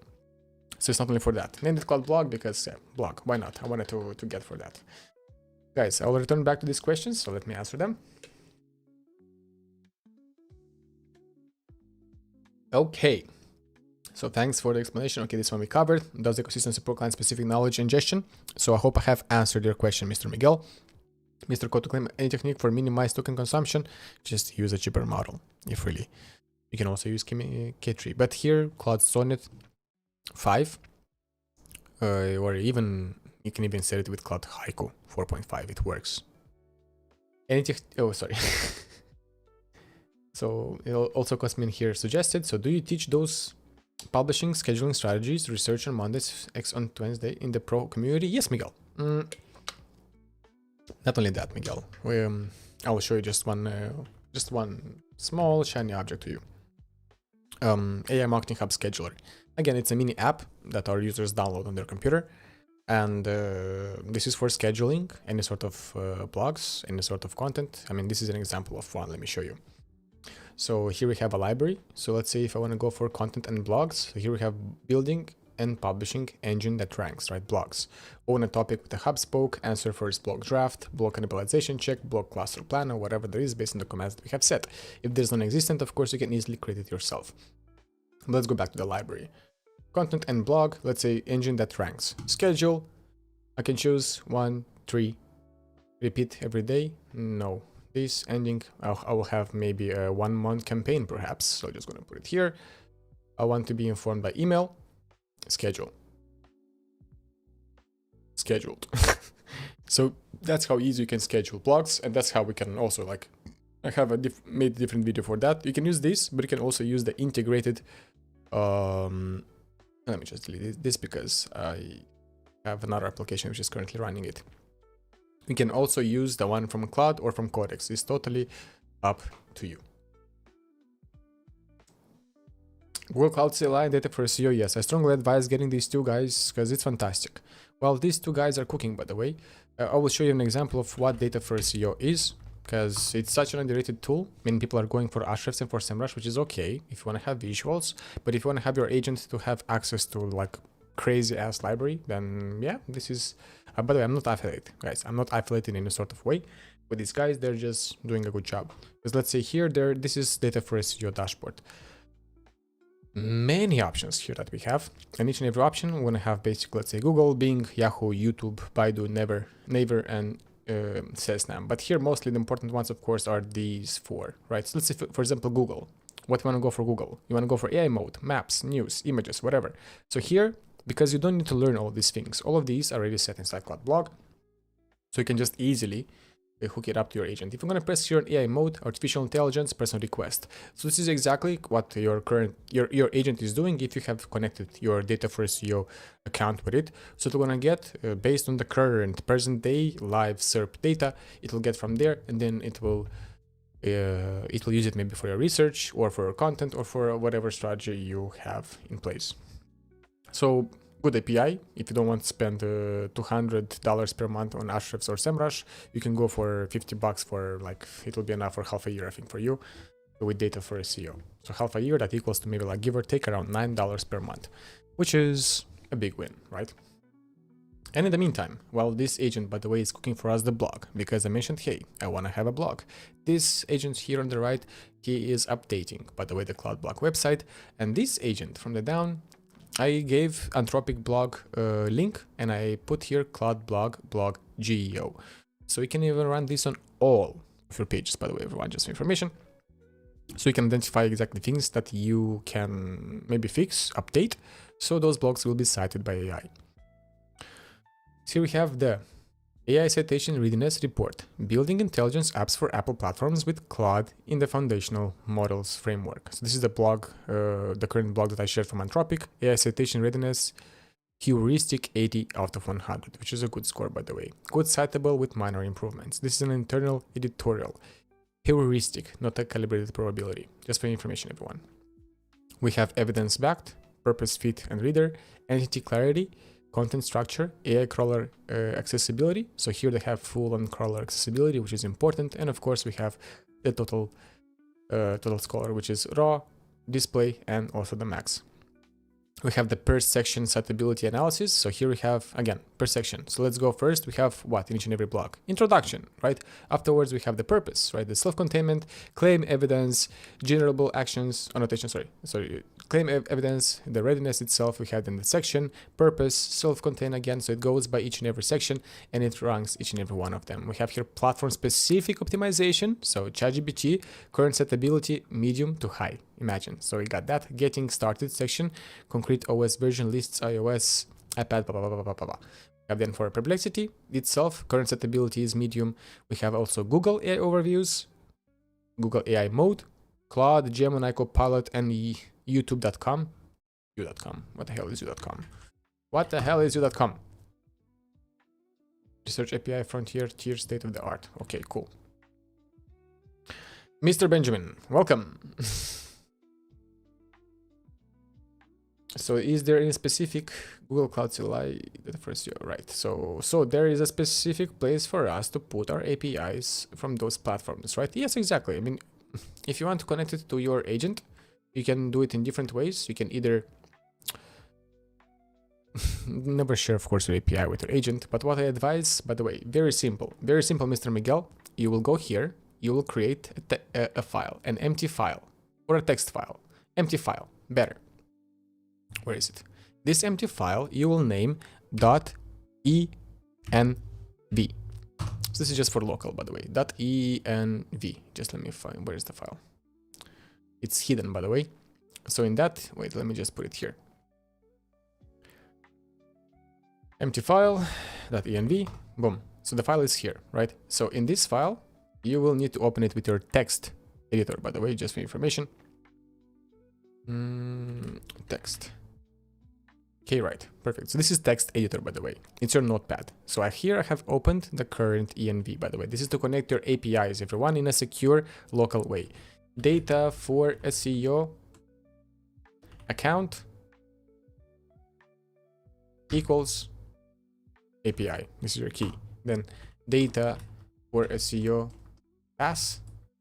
So it's not only for that. Named it called blog because, blog, why not? I wanted to get for that. Guys, I'll return back to these questions, so let me answer them. Okay. So thanks for the explanation. Okay, this one we covered. Does the ecosystem support client-specific knowledge ingestion? So I hope I have answered your question, Mr. Miguel. Mr. Code to claim any technique for minimized token consumption, just use a cheaper model, if really. You can also use K3. But here, Claude Sonnet 5, or even, you can even set it with Claude Haiku 4.5, it works. Oh, sorry. So it also Cosmin here suggested, so do you teach those publishing scheduling strategies, research on Mondays, X on Wednesday in the pro community? Yes, Miguel. Not only that, Miguel. I will show you just one small shiny object to you. AI Marketing Hub Scheduler. Again, it's a mini app that our users download on their computer, and this is for scheduling any sort of blogs, any sort of content. I mean, this is an example of one. Let me show you. So here we have a library. So let's say if I want to go for content and blogs, so here we have building and publishing engine that ranks, right? Blogs. Own a topic with a hub spoke, answer first blog draft, blog cannibalization check, blog cluster plan, or whatever there is based on the commands that we have set. If there's non-existent, of course, you can easily create it yourself. Let's go back to the library. Content and blog, let's say engine that ranks. Schedule, I can choose 1, 3, repeat every day. No. This ending, I will have maybe a 1-month campaign perhaps. So I'm just going to put it here. I want to be informed by email. Schedule. Scheduled. So that's how easy you can schedule blogs, and that's how we can also, like, I have made a different video for that. You can use this, but you can also use the integrated. Let me just delete this because I have another application which is currently running it. You can also use the one from Cloud or from Codex. It's totally up to you. Google Cloud CLI data for SEO. Yes, I strongly advise getting these 2 guys because it's fantastic. Well, these 2 guys are cooking, by the way. I will show you an example of what data for SEO is. because it's such an underrated tool. Many people are going for Ahrefs and for SEMrush, which is okay if you want to have visuals, but if you want to have your agent to have access to like crazy ass library, then yeah, this is by the way, I'm not affiliate, guys. I'm not affiliated in any sort of way with these guys. They're just doing a good job. Because let's say here, this is data for SEO dashboard. Many options here that we have, and each and every option we're gonna have basically, let's say Google, Bing, Yahoo, YouTube, Baidu, Naver, and SESNAM. But here mostly the important ones, of course, are these four, right? So let's say for example Google. What you want to go for Google? You want to go for AI mode, maps, news, images, whatever. So here, because you don't need to learn all these things, all of these are already set inside claude-blog, so you can just easily hook it up to your agent. If you're going to press here on AI mode, artificial intelligence, person request. So this is exactly what your agent is doing if you have connected your data for SEO account with it. So it's going to get based on the current present day live SERP data, it will get from there, and then it will use it maybe for your research or for your content or for whatever strategy you have in place. So good API. If you don't want to spend $200 per month on Ahrefs or SEMrush, you can go for $50 for like, it will be enough for half a year, I think, for you with data for SEO. So half a year, that equals to maybe like give or take around $9 per month, which is a big win, right? And in the meantime, while this agent, by the way, is cooking for us the blog, because I mentioned, hey, I want to have a blog. This agent here on the right, he is updating, by the way, the claude-blog website. And this agent from the down, I gave Anthropic blog link, and I put here claude-blog blog GEO. So you can even run this on all of your pages, by the way, everyone, just for information. So you can identify exactly things that you can maybe fix, update, so those blogs will be cited by AI. So here we have the AI citation readiness report, building intelligence apps for Apple platforms with Claude in the foundational models framework. So this is the blog, the current blog that I shared from Anthropic, AI citation readiness, heuristic 80 out of 100, which is a good score, by the way. Good citable with minor improvements. This is an internal editorial. Heuristic, not a calibrated probability. Just for information, everyone. We have evidence-backed, purpose fit and reader, entity clarity, content structure, AI crawler accessibility. So here they have full-on crawler accessibility, which is important. And of course, we have the total scholar, which is raw, display, and also the max. We have the per section citability analysis. So here we have, again, per section. So let's go first. We have what in each and every block? Introduction, right? Afterwards, we have the purpose, right? The self-containment, claim evidence, generable actions, annotation, claim evidence, the readiness itself, we had in the section, purpose, self-contained again. So it goes by each and every section and it ranks each and every one of them. We have here platform-specific optimization. So ChatGPT, current setability, medium to high. Imagine. So we got that. Getting started section, concrete OS version lists, iOS, iPad, blah, blah, blah, blah, blah, blah. We have then for perplexity itself, current setability is medium. We have also Google AI overviews, Google AI mode, Claude, Gemini, Copilot, and YouTube.com. U.com. What the hell is U.com? What the hell is U.com? Research API frontier tier state of the art. Okay, cool. Mr. Benjamin, welcome. So is there any specific Google Cloud CLI that first year? Right. So there is a specific place for us to put our APIs from those platforms, right? Yes, exactly. I mean, if you want to connect it to your agent, you can do it in different ways. You can either never share, of course, your API with your agent. But what I advise, by the way, very simple, Mr. Miguel. You will go here. You will create a file, an empty file or a text file. Empty file, better. Where is it? This empty file you will name .env. So this is just for local, by the way. .env. Just let me find, where is the file? It's hidden, by the way. So in that, wait, let me just put it here. Empty file .env. Boom. So the file is here, right? So in this file, you will need to open it with your text editor, by the way, just for information. Text. Okay, right, perfect. So this is text editor, by the way. It's your notepad. So here I have opened the current env, by the way. This is to connect your APIs, everyone, in a secure local way. Data for SEO account equals API. This is your key. Then data for SEO pass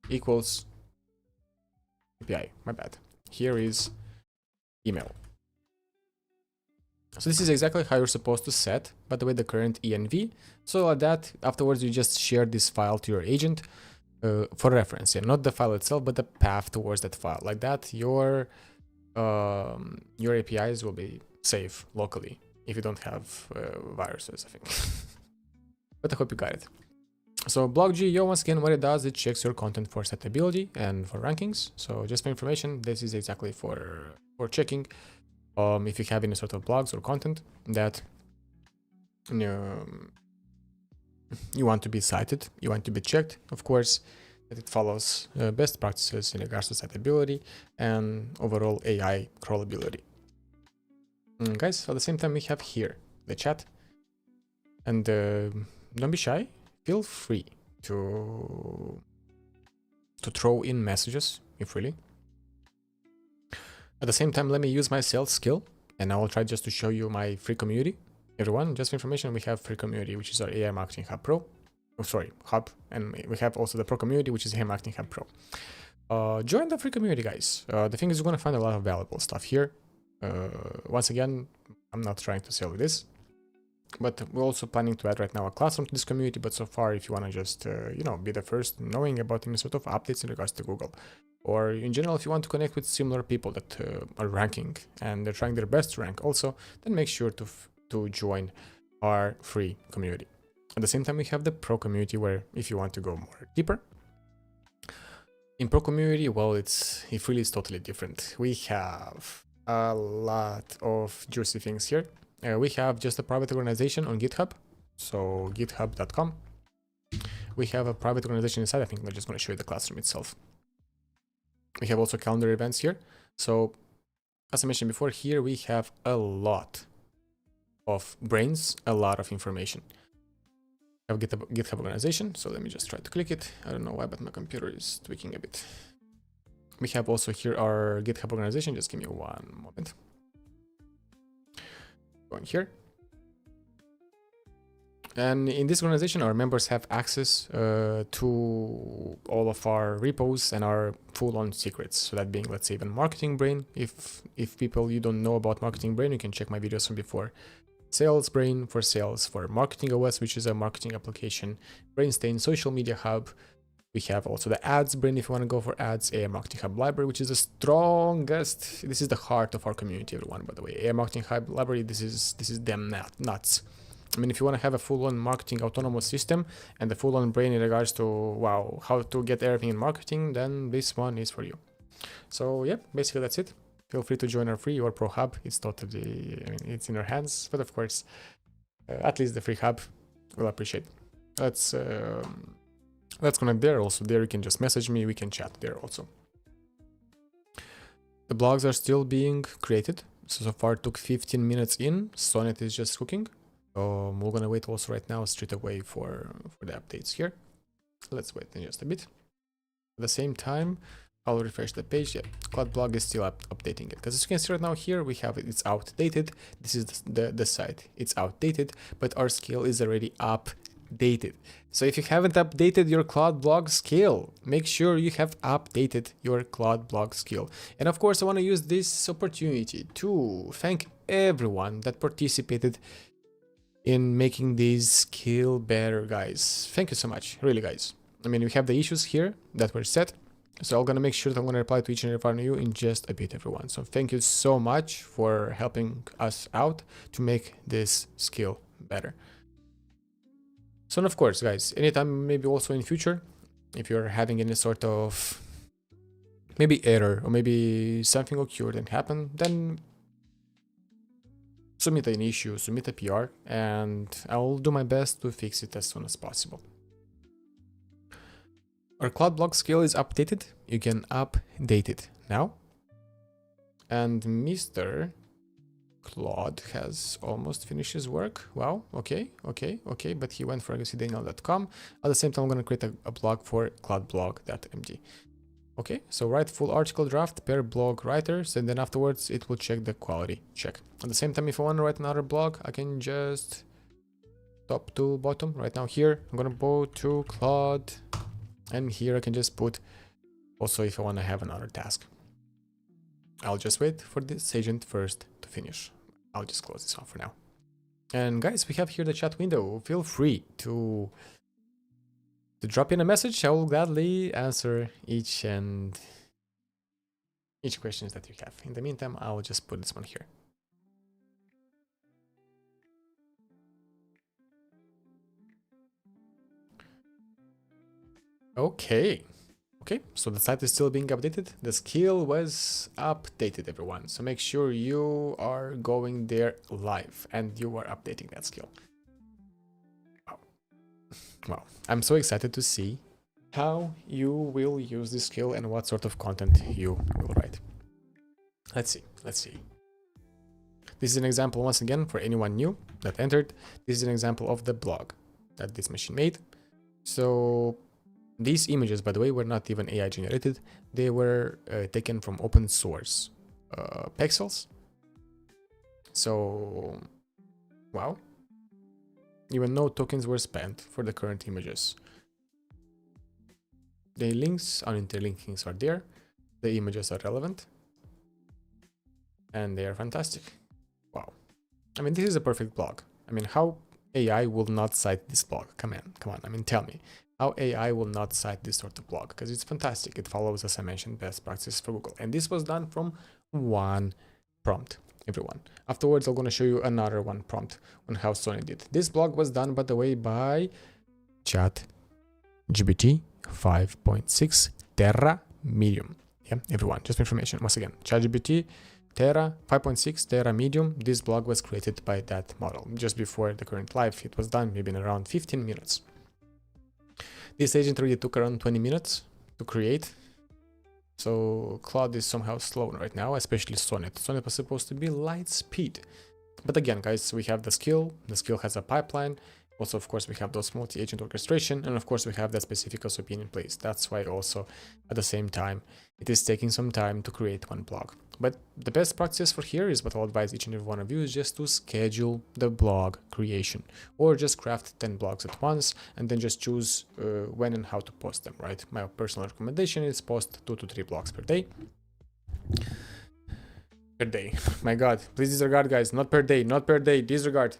equals API. My bad. Here is email. So this is exactly how you're supposed to set, by the way, the current env. So like that, afterwards you just share this file to your agent for reference, and not the file itself, but the path towards that file. Like that, your APIs will be safe locally if you don't have viruses, I think. But I hope you got it. So BlogGeo, once again, what it does, it checks your content for citability and for rankings. So just for information, this is exactly for checking if you have any sort of blogs or content that you want to be cited, you want to be checked, of course, that it follows best practices in regards to citability and overall AI crawlability. Guys, at the same time, we have here the chat, and don't be shy. Feel free to throw in messages if really. At the same time, let me use my sales skill, and I will try just to show you my free community. Everyone, just for information, we have free community, which is our AI Marketing Hub Pro. Oh, sorry, Hub, and we have also the Pro community, which is AI Marketing Hub Pro. Join the free community, guys. The thing is, you're gonna find a lot of valuable stuff here. Once again, I'm not trying to sell you this, but we're also planning to add right now a classroom to this community. But so far, if you want to just be the first knowing about any sort of updates in regards to Google, or in general, if you want to connect with similar people that are ranking and they're trying their best to rank also, then make sure to join our free community. At the same time, we have the Pro community, where if you want to go more deeper in Pro community, well, it really is totally different. We have a lot of juicy things here. We have just a private organization on GitHub, so github.com. We have a private organization inside. I think I'm just going to show you the classroom itself. We have also calendar events here. So as I mentioned before, here we have a lot of brains, a lot of information. I have GitHub organization, so let me just try to click it. I don't know why, but my computer is tweaking a bit. We have also here our GitHub organization. Just give me one moment. Going here. And in this organization, our members have access to all of our repos and our full-on secrets. So that being, let's say, even Marketing Brain. If people you don't know about Marketing Brain, you can check my videos from before. Sales Brain for sales, for Marketing OS, which is a marketing application. Brainstain Social Media Hub. We have also the Ads Brain if you want to go for ads. AI Marketing Hub Library, which is the strongest. This is the heart of our community, everyone. By the way, AI Marketing Hub Library. This is damn nuts. I mean, if you want to have a full-on marketing autonomous system and the full-on brain in regards to, wow, how to get everything in marketing, then this one is for you. So yeah, basically that's it. Feel free to join our free or Pro Hub. It's totally, I mean, it's in your hands, but of course, at least the free hub, we'll appreciate. Let's connect there also. There you can just message me, we can chat there also. The blogs are still being created. So far it took 15 minutes in. Sonnet is just cooking. We're gonna wait also right now straight away for the updates here. Let's wait in just a bit. At the same time, I'll refresh the page. Yeah, Claude-blog is still updating it, because as you can see right now here, we have it's outdated. This is the site. It's outdated, but our scale is already updated. So if you haven't updated your Claude-blog scale, make sure you have updated your Claude-blog scale. And of course, I want to use this opportunity to thank everyone that participated in making this skill better, guys. Thank you so much, really, guys. I mean, we have the issues here that were set, so I'm gonna make sure that I'm gonna reply to each and every one of you in just a bit, everyone. So thank you so much for helping us out to make this skill better. So and of course, guys, anytime, maybe also in future, if you're having any sort of maybe error or maybe something occurred and happened, then submit an issue, submit a PR, and I'll do my best to fix it as soon as possible. Our Claude-blog scale is updated. You can update it now. And Mr. Claude has almost finished his work. Wow, okay, but he went for agacydaniel.com. At the same time, I'm gonna create a blog for claude-blog.md. Okay, so write full article draft per blog writers, and then afterwards it will check the quality check. At the same time, if I want to write another blog, I can just top to bottom right now here. I'm gonna go to Claude And here I can just put also if I want to have another task. I'll just wait for this agent first to finish. I'll just close this off for now. And guys, we have here the chat window. Feel free to drop in a message. I will gladly answer each questions that you have. In the meantime, I will just put this one here. Okay, so the site is still being updated. The skill was updated, everyone. So make sure you are going there live and you are updating that skill. Wow, I'm so excited to see how you will use this skill and what sort of content you will write. Let's see. This is an example once again for anyone new that entered. This is an example of the blog that this machine made. So these images, by the way, were not even AI generated. They were taken from open source pixels. So, wow. Even no tokens were spent for the current images. The links on interlinkings are there. The images are relevant. And they are fantastic. Wow. I mean, this is a perfect blog. I mean, how AI will not cite this blog? Come on. I mean, tell me. How AI will not cite this sort of blog? Because it's fantastic. It follows, as I mentioned, best practices for Google. And this was done from one prompt, everyone. Afterwards, I'm going to show you another one prompt on how Sony did. This blog was done, by the way, by ChatGPT 5.6 Terra Medium. Yeah, everyone, just for information. Once again, ChatGPT Terra 5.6 Terra Medium. This blog was created by that model just before the current live. It was done maybe in around 15 minutes. This agent really took around 20 minutes to create. So Claude is somehow slow right now, especially Sonnet. Sonnet was supposed to be light speed. But again, guys, we have the skill. The skill has a pipeline. Also, of course, we have those multi-agent orchestration. And of course, we have that specific SOP in place. That's why also at the same time, it is taking some time to create one blog. But the best practice for here is what I'll advise each and every one of you is just to schedule the blog creation, or just craft 10 blogs at once and then just choose when and how to post them, right? My personal recommendation is post 2 to 3 blogs per day. My God, please disregard, guys. Not per day, disregard.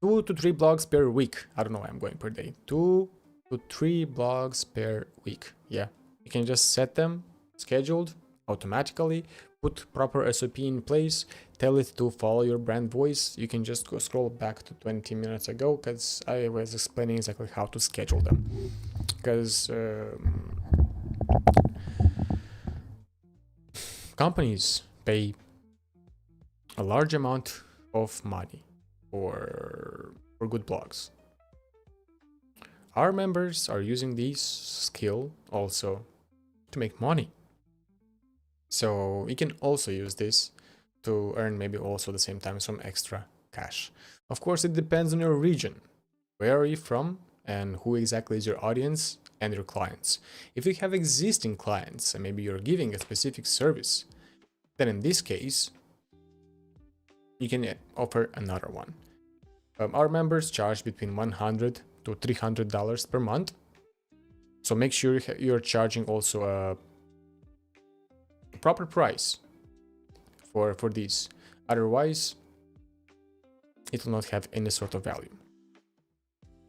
2 to 3 blogs per week. I don't know why I'm going per day. 2 to 3 blogs per week. Yeah, you can just set them scheduled automatically, put proper SOP in place, tell it to follow your brand voice. You can just go scroll back to 20 minutes ago because I was explaining exactly how to schedule them. Because companies pay a large amount of money for good blogs. Our members are using this skill also to make money. So you can also use this to earn maybe also at the same time some extra cash. Of course, it depends on your region. Where are you from and who exactly is your audience and your clients? If you have existing clients and maybe you're giving a specific service, then in this case, you can offer another one. Our members charge between $100 to $300 per month. So make sure you're charging also a proper price for these. Otherwise, it will not have any sort of value.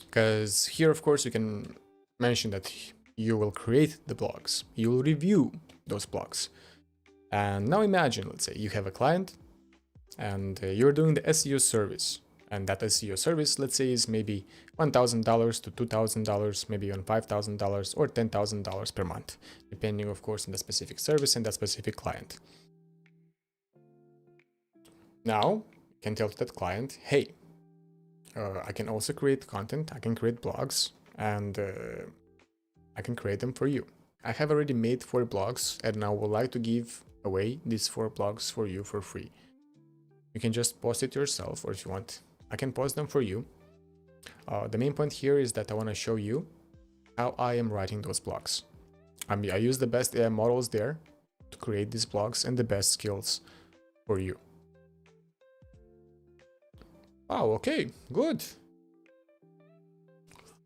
Because here, of course, you can mention that you will create the blogs, you will review those blogs. And now imagine, let's say you have a client and you're doing the SEO service. And that SEO service, let's say, is maybe $1,000 to $2,000, maybe even $5,000 or $10,000 per month, depending, of course, on the specific service and that specific client. Now, you can tell that client, hey, I can also create content, I can create blogs, and I can create them for you. I have already made 4 blogs, and I would like to give away these 4 blogs for you for free. You can just post it yourself, or if you want, I can post them for you. The main point here is that I want to show you how I am writing those blogs. I use the best AI models there to create these blogs and the best skills for you. Wow, okay, good.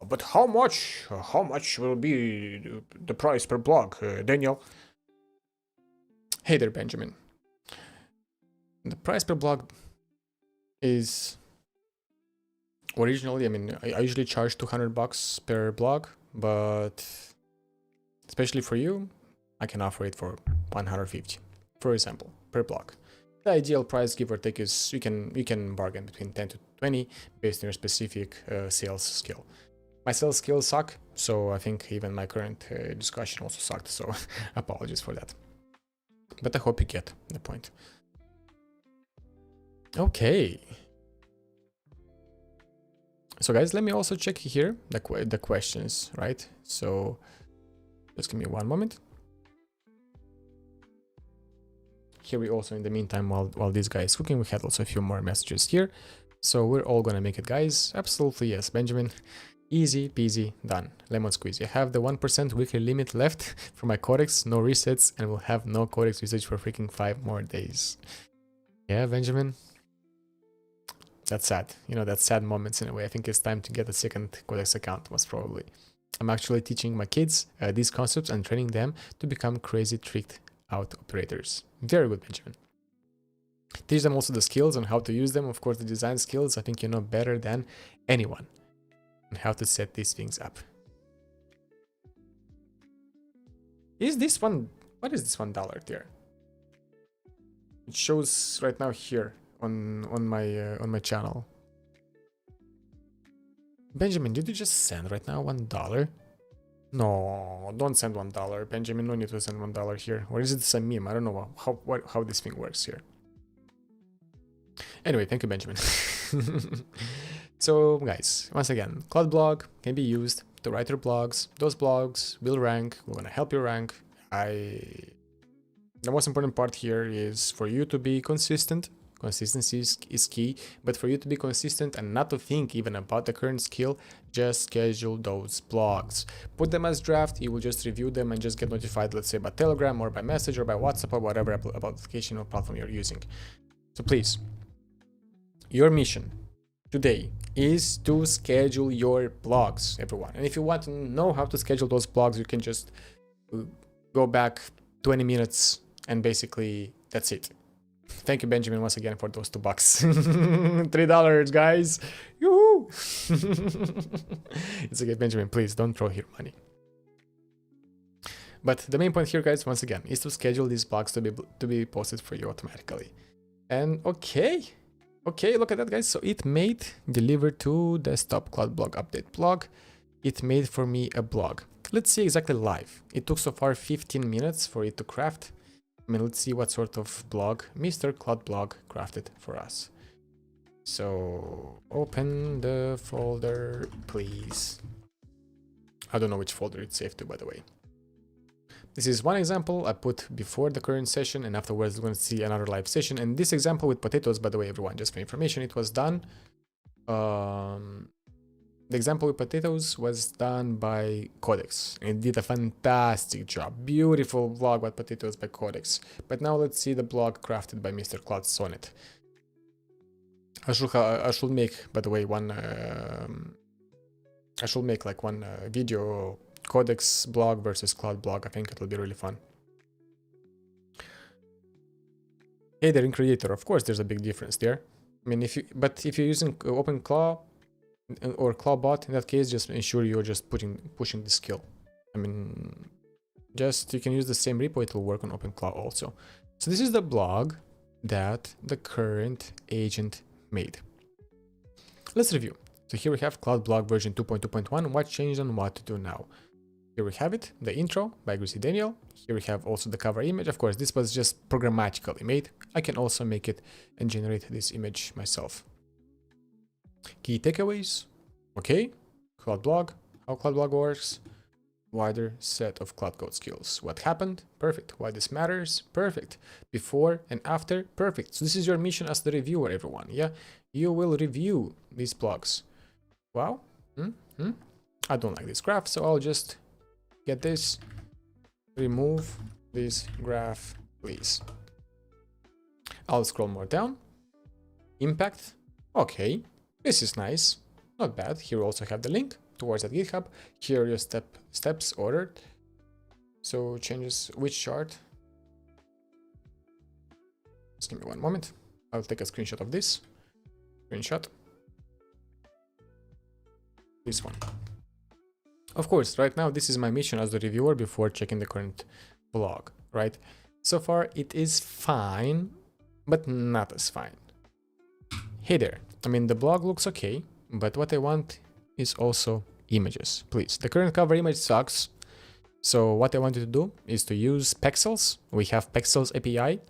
But how much? How much will be the price per blog, Daniel? Hey there, Benjamin. The price per blog is originally, I mean, I usually charge $200 per blog, but especially for you, I can offer it for 150, for example, per blog. The ideal price, give or take, is you can bargain between 10 to 20 based on your specific sales skill. My sales skills suck, so I think even my current discussion also sucked, so apologies for that. But I hope you get the point. Okay. So guys, let me also check here the questions, right? So just give me one moment. Here we also, in the meantime, while this guy is cooking, we had also a few more messages here. So we're all gonna make it, guys. Absolutely, yes, Benjamin. Easy peasy, done. Lemon squeeze. I have the 1% weekly limit left for my codex, no resets, and will have no codex usage for freaking 5 more days. Yeah, Benjamin. That's sad. You know, that's sad moments in a way. I think it's time to get a second codex account, most probably. I'm actually teaching my kids these concepts and training them to become crazy tricked out operators. Very good, Benjamin. Teach them also the skills on how to use them. Of course, the design skills, I think you know better than anyone on how to set these things up. Is this one, what is this $1 there? It shows right now here on my channel. Benjamin, did you just send right now $1? No, don't send $1, Benjamin. No need to send $1 here. Or is it a meme? I don't know how this thing works here. Anyway, thank you, Benjamin. So guys, once again, Claude-blog can be used to write your blogs. Those blogs will rank. We're gonna help you rank. The most important part here is for you to be consistent. Consistency is key, but for you to be consistent and not to think even about the current skill, just schedule those blogs. Put them as draft, you will just review them and just get notified, let's say by Telegram or by message or by WhatsApp or whatever application or platform you're using. So please, your mission today is to schedule your blogs, everyone. And if you want to know how to schedule those blogs, you can just go back 20 minutes and basically that's it. Thank you, Benjamin, once again for those $2. $3, guys. Yoo-hoo! It's okay, Benjamin, please don't throw your money. But the main point here, guys, once again, is to schedule these blogs to be posted for you automatically. And okay, look at that, guys. So it made delivered to desktop Claude-blog update blog. It made for me a blog. Let's see exactly live. It took so far 15 minutes for it to craft. I mean, let's see what sort of blog Mr. Claude-blog crafted for us. So open the folder, please. I don't know which folder it's saved to, by the way. This is one example I put before the current session, and afterwards we're going to see another live session. And this example with potatoes, by the way, everyone, just for information, it was done. The example with potatoes was done by Codex. It did a fantastic job. Beautiful vlog about potatoes by Codex. But now let's see the blog crafted by Mr. Claude Sonnet. I should make, by the way, one video Codex blog versus Claude blog. I think it'll be really fun. Hey there in creator, of course there's a big difference there. I mean, if you're using OpenClaw or ClawBot, in that case, just ensure you're just pushing the skill. I mean, you can use the same repo, it will work on OpenClaw also. So this is the blog that the current agent made. Let's review. So here we have Claude-blog version 2.2.1, what changed and what to do now. Here we have it, the intro by Greasy Daniel. Here we have also the cover image. Of course, this was just programmatically made. I can also make it and generate this image myself. Key takeaways. Okay, Claude-blog, how Claude-blog works. Wider set of Claude Code skills. What happened? Perfect. Why this matters? Perfect. Before and after? Perfect. So this is your mission as the reviewer, everyone. Yeah, you will review these blogs. Wow. I don't like this graph, so I'll just get this. Remove this graph, please. I'll scroll more down. Impact. Okay. This is nice. Not bad. Here we also have the link. towards that GitHub. Here are your steps ordered. So changes which chart. Just give me one moment. I'll take a screenshot of this. Screenshot. This one. Of course, right now this is my mission as the reviewer before checking the current blog, right? So far it is fine, but not as fine. Hey there. I mean, the blog looks okay, but what I want is also images, please. The current cover image sucks. So what I want you to do is to use Pexels. We have Pexels API.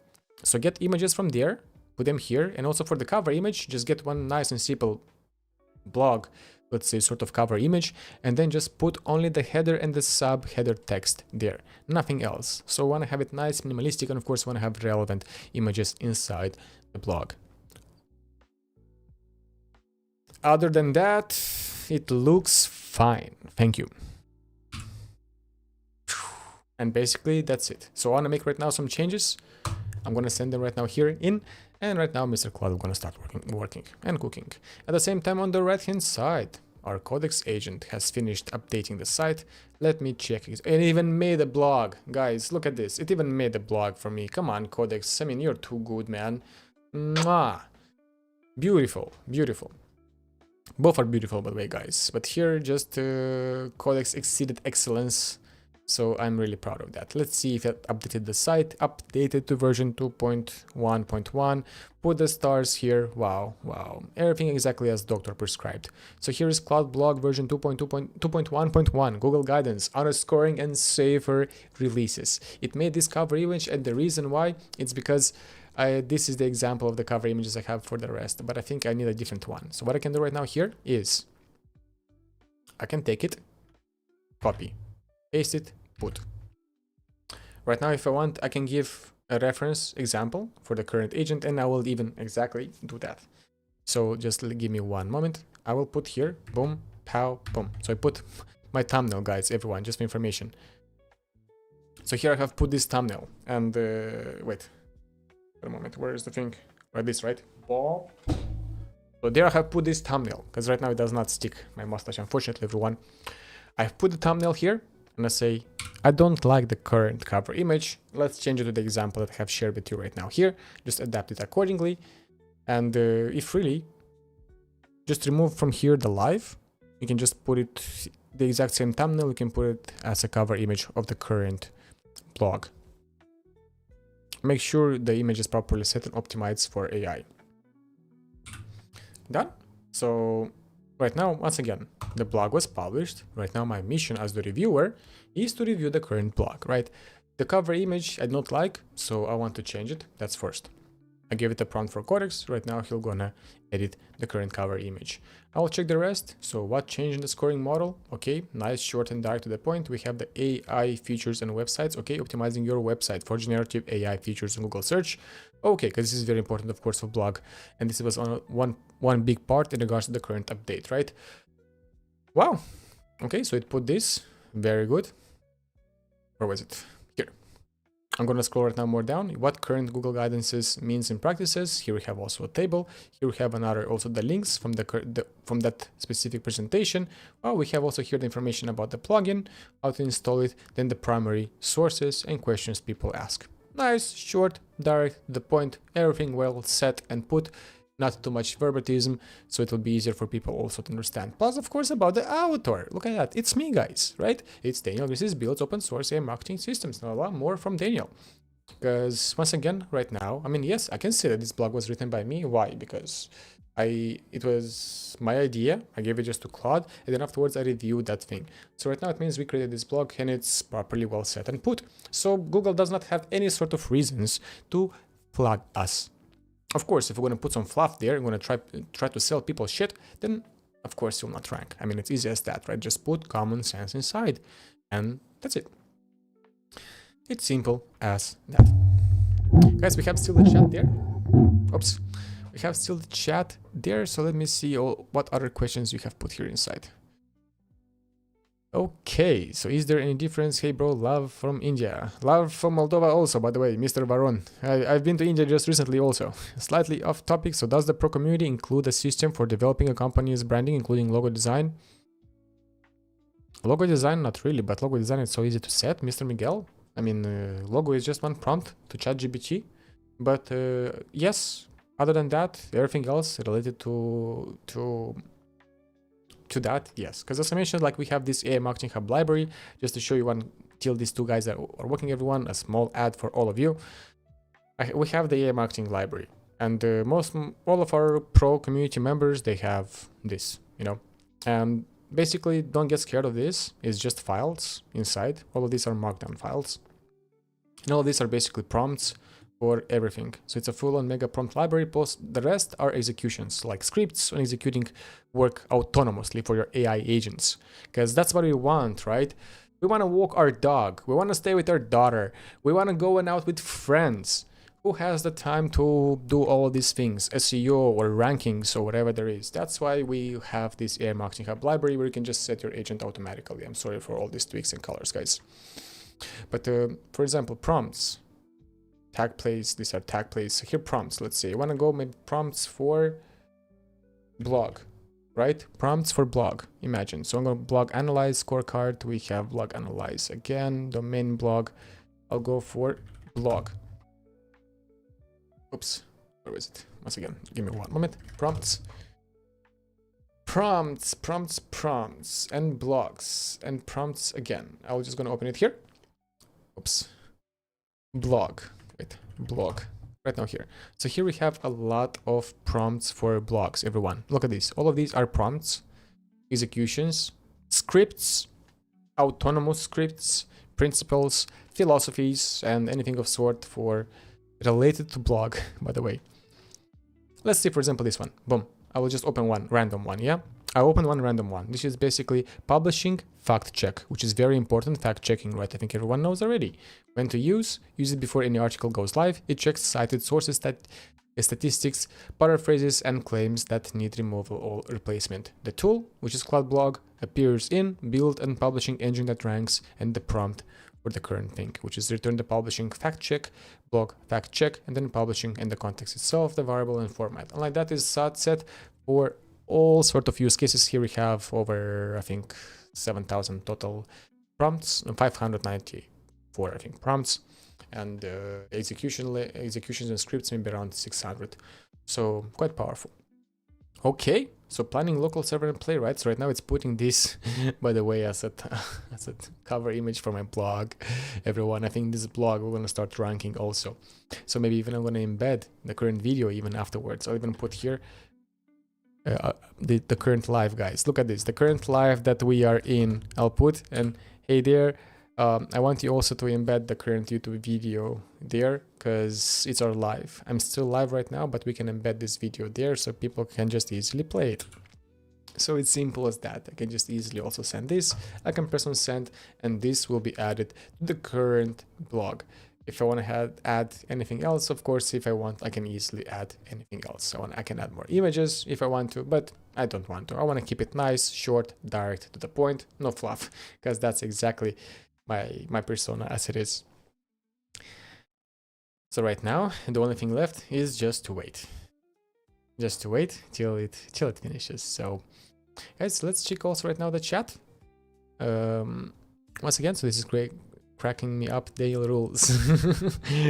So get images from there, put them here, and also for the cover image, just get one nice and simple blog, let's say sort of cover image, and then just put only the header and the sub header text there, nothing else. So I want to have it nice, minimalistic, and of course want to have relevant images inside the blog. Other than that, it looks fine. Thank you. And basically that's it. So I want to make right now some changes. I'm going to send them right now here in, and right now Mr. Claude is going to start working and cooking. At the same time, on the right hand side, our Codex agent has finished updating the site. Let me check it. It even made a blog. Guys, look at this. It even made a blog for me. Come on, Codex. I mean, you're too good, man. Mwah. Beautiful, beautiful. Both are beautiful, by the way, guys. But here, just Codex exceeded excellence. So I'm really proud of that. Let's see if it updated the site. Updated to version 2.1.1. Put the stars here. Wow, wow. Everything exactly as doctor prescribed. So here is claude-blog version 2.1.1. Google guidance, underscoring and safer releases. It made this cover image, and the reason why, it's because this is the example of the cover images I have for the rest, but I think I need a different one. So what I can do right now here is I can take it, copy, paste it, put. Right now, if I want, I can give a reference example for the current agent, and I will even exactly do that. So just give me one moment. I will put here, boom, pow, boom. So I put my thumbnail, guys, everyone, just for information. So here I have put this thumbnail, and wait a moment, where is the thing? Like this, right? So there I have put this thumbnail, because right now it does not stick, my mustache, unfortunately, everyone. I've put the thumbnail here, and I say, I don't like the current cover image. Let's change it to the example that I have shared with you right now here. Just adapt it accordingly. And if really, just remove from here the live. You can just put it, the exact same thumbnail, you can put it as a cover image of the current blog. Make sure the image is properly set and optimized for AI. Done? So right now, once again, the blog was published. Right now, my mission as the reviewer is to review the current blog, right? The cover image I don't like, so I want to change it. That's first. I gave it a prompt for Codex. Right now, he'll gonna edit the current cover image. I'll check the rest. So what changed in the scoring model? Okay, nice, short and direct to the point. We have the AI features and websites. Okay, optimizing your website for generative AI features in Google search. Okay, because this is very important, of course, for blog. And this was one big part in regards to the current update, right? Wow. Okay, so it put this. Very good. Where was it? Here. I'm going to scroll right now more down. What current Google guidances means in practices. Here we have also a table. Here we have another, also the links from from that specific presentation. Well, we have also here the information about the plugin, how to install it, then the primary sources and questions people ask. Nice, short, direct, the point, everything well set and put. Not too much verbatim, so it will be easier for people also to understand. Plus, of course, about the author. Look at that. It's me, guys, right? It's Daniel. This is Builds Open Source AI Marketing Systems. Now, a lot more from Daniel. Because, once again, right now, I mean, yes, I can say that this blog was written by me. Why? Because it was my idea. I gave it just to Claude, and then afterwards I reviewed that thing. So right now it means we created this blog, and it's properly well set and put. So Google does not have any sort of reasons to flag us. Of course, if we're going to put some fluff there, we're going to try to sell people shit, then of course you'll not rank. I mean, it's easy as that, right? Just put common sense inside, and that's it. It's simple as that. Guys, we have still the chat there. Oops. We have still the chat there, so let me see what other questions you have put here inside. Okay, so is there any difference? Hey bro, love from India. Love from Moldova also, by the way, Mr. Varon. I've been to India just recently also. Slightly off topic, so does the pro community include a system for developing a company's branding, including logo design? Logo design, not really, but logo design is so easy to set, Mr. Miguel. I mean, logo is just one prompt to ChatGPT. But yes, other than that, everything else related to that, yes. Because as I mentioned, like we have this AI Marketing Hub library, just to show you one till these two guys that are working, everyone, a small ad for all of you. We have the AI Marketing library, and all of our pro community members, they have this, you know. And basically, don't get scared of this. It's just files inside. All of these are markdown files. And all of these are basically prompts for everything. So it's a full-on mega prompt library, plus the rest are executions, like scripts on executing work autonomously for your AI agents. Because that's what we want, right? We want to walk our dog. We want to stay with our daughter. We want to go and out with friends. Who has the time to do all these things, SEO or rankings or whatever there is? That's why we have this AI Marketing Hub library where you can just set your agent automatically. I'm sorry for all these tweaks and colors, guys. But for example, prompts, tag plays, these are tag plays. So here prompts, let's say you want to go maybe prompts for blog, right? Prompts for blog, imagine. So I'm going to blog analyze scorecard. We have blog analyze again, domain blog. I'll go for blog. Oops, where was it? Once again, give me one moment. Prompts, and blogs, and prompts again. I'm just gonna open it here. Oops, blog, wait, blog, right now here. So here we have a lot of prompts for blogs, everyone. Look at this. All of these are prompts, executions, scripts, autonomous scripts, principles, philosophies, and anything of sort for related to blog, by the way. Let's see, for example, this one. Boom. I will just open one random one, yeah? I open one random one. This is basically publishing fact check, which is very important. Fact checking, right? I think everyone knows already. When to use it before any article goes live. It checks cited sources, statistics, paraphrases, and claims that need removal or replacement. The tool, which is claude-blog, appears in build and publishing engine that ranks, and the prompt for the current thing, which is return the publishing fact check, blog fact check, and then publishing and the context itself, the variable and format. And like that is set for all sort of use cases. Here we have over, I think, 7,000 total prompts, 594, I think, prompts, and executions and scripts maybe around 600. So quite powerful. Okay, so planning local server and playwrights. Right now it's putting this, by the way, as a cover image for my blog. Everyone, I think this blog we're gonna start ranking also. So maybe even I'm gonna embed the current video even afterwards. I'll even put here the current live, guys. Look at this, the current live that we are in. I'll put, and hey there, I want you also to embed the current YouTube video there because it's our live. I'm still live right now, but we can embed this video there so people can just easily play it. So it's simple as that. I can just easily also send this. I can press on send, and this will be added to the current blog. If I want to add anything else, of course, if I want, I can easily add anything else. So I can add more images if I want to, but I don't want to. I want to keep it nice, short, direct, to the point, no fluff, because that's exactly my persona as it is. So right now, the only thing left is just to wait. Just to wait till it finishes. So guys, let's check also right now the chat. Once again, so this is great. Cracking me up daily rules.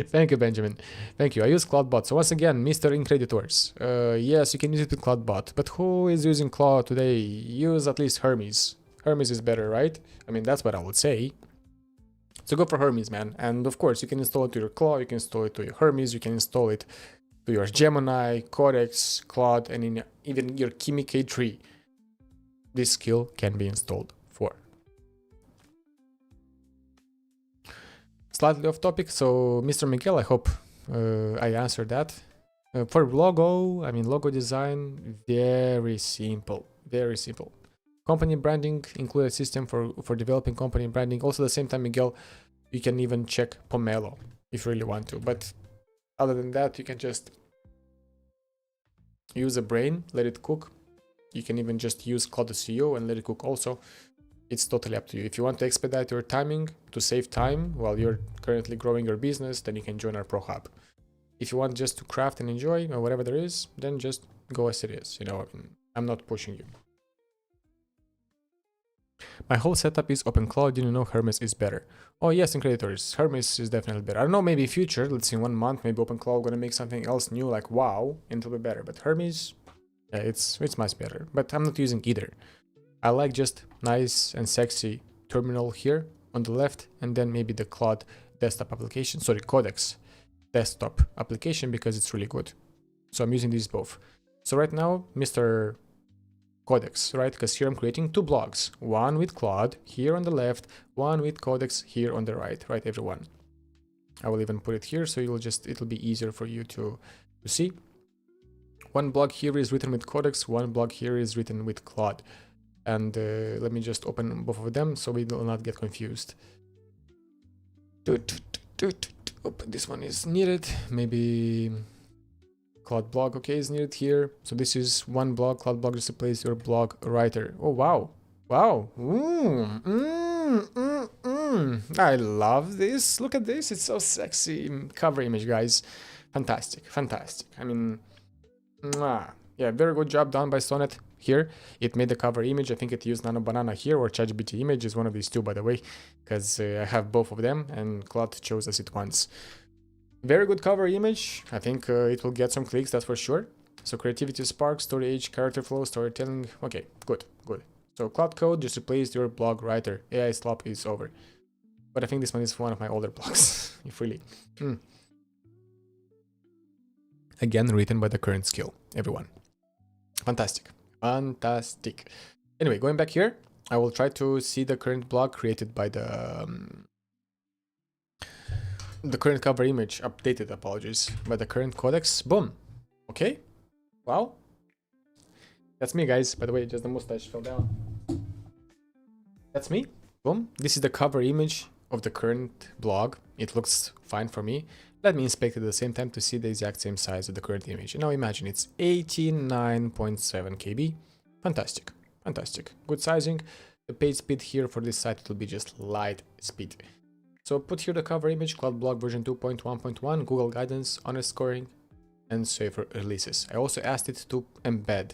Thank you, Benjamin. Thank you. I use CloudBot. So once again, Mr. Increditors. Yes, you can use it with CloudBot, but who is using Claude today? Use at least Hermes. Hermes is better, right? I mean, that's what I would say. So go for Hermes, man. And of course, you can install it to your Claude, you can install it to your Hermes, you can install it to your Gemini, Codex, Claude, and even your Kimi K3. This skill can be installed for. Slightly off topic, so Mr. Miguel, I hope I answered that. For logo, I mean logo design, very simple, very simple. Company branding, include a system for developing company branding. Also at the same time, Miguel, you can even check Pomelo if you really want to. But other than that, you can just use a brain, let it cook. You can even just use Claude SEO and let it cook also. It's totally up to you. If you want to expedite your timing to save time while you're currently growing your business, then you can join our Pro Hub. If you want just to craft and enjoy or whatever there is, then just go as it is. You know, I'm not pushing you. My whole setup is OpenCloud, didn't know Hermes is better. Oh yes, in creditors, Hermes is definitely better. I don't know, maybe future, let's see, 1 month, maybe OpenCloud gonna make something else new, like wow, and it'll be better. But Hermes, yeah, it's much better. But I'm not using either. I like just nice and sexy terminal here on the left, and then maybe the Claude desktop application, sorry, Codex desktop application, because it's really good. So I'm using these both. So right now, Mr. Codex, right? Because here I'm creating 2 blogs, one with Claude here on the left, one with Codex here on the right, everyone. I will even put it here so it'll be easier for you to see. One blog here is written with Codex, one blog here is written with Claude. And let me just open both of them so we will not get confused. This one is needed, maybe Claude blog, okay, is needed here. So this is one blog, Claude blog just replace your blog writer. Oh, wow. Wow. I love this. Look at this. It's so sexy. Cover image, guys. Fantastic. Fantastic. I mean, yeah, very good job done by Sonnet here. It made the cover image. I think it used Nano Banana here, or ChatGPT image is one of these two, by the way, because I have both of them and Claude chose us it once. Very good cover image. I think it will get some clicks, that's for sure. So creativity spark, story age, character flow, storytelling. Okay, good. So Claude Code just replaced your blog writer. AI slop is over. But I think this one is one of my older blogs, if really. Again, written by the current skill, everyone. Fantastic. Anyway, going back here, I will try to see the current blog created by the current cover image, updated, apologies, by the current codex. Boom. Okay. Wow. That's me, guys. By the way, just the mustache fell down. That's me. Boom. This is the cover image of the current blog. It looks fine for me. Let me inspect it at the same time to see the exact same size of the current image. And now imagine it's 89.7 KB. Fantastic. Good sizing. The page speed here for this site will be just light speed. So put here the cover image, Claude blog version 2.1.1, Google guidance, honest scoring, and save for releases. I also asked it to embed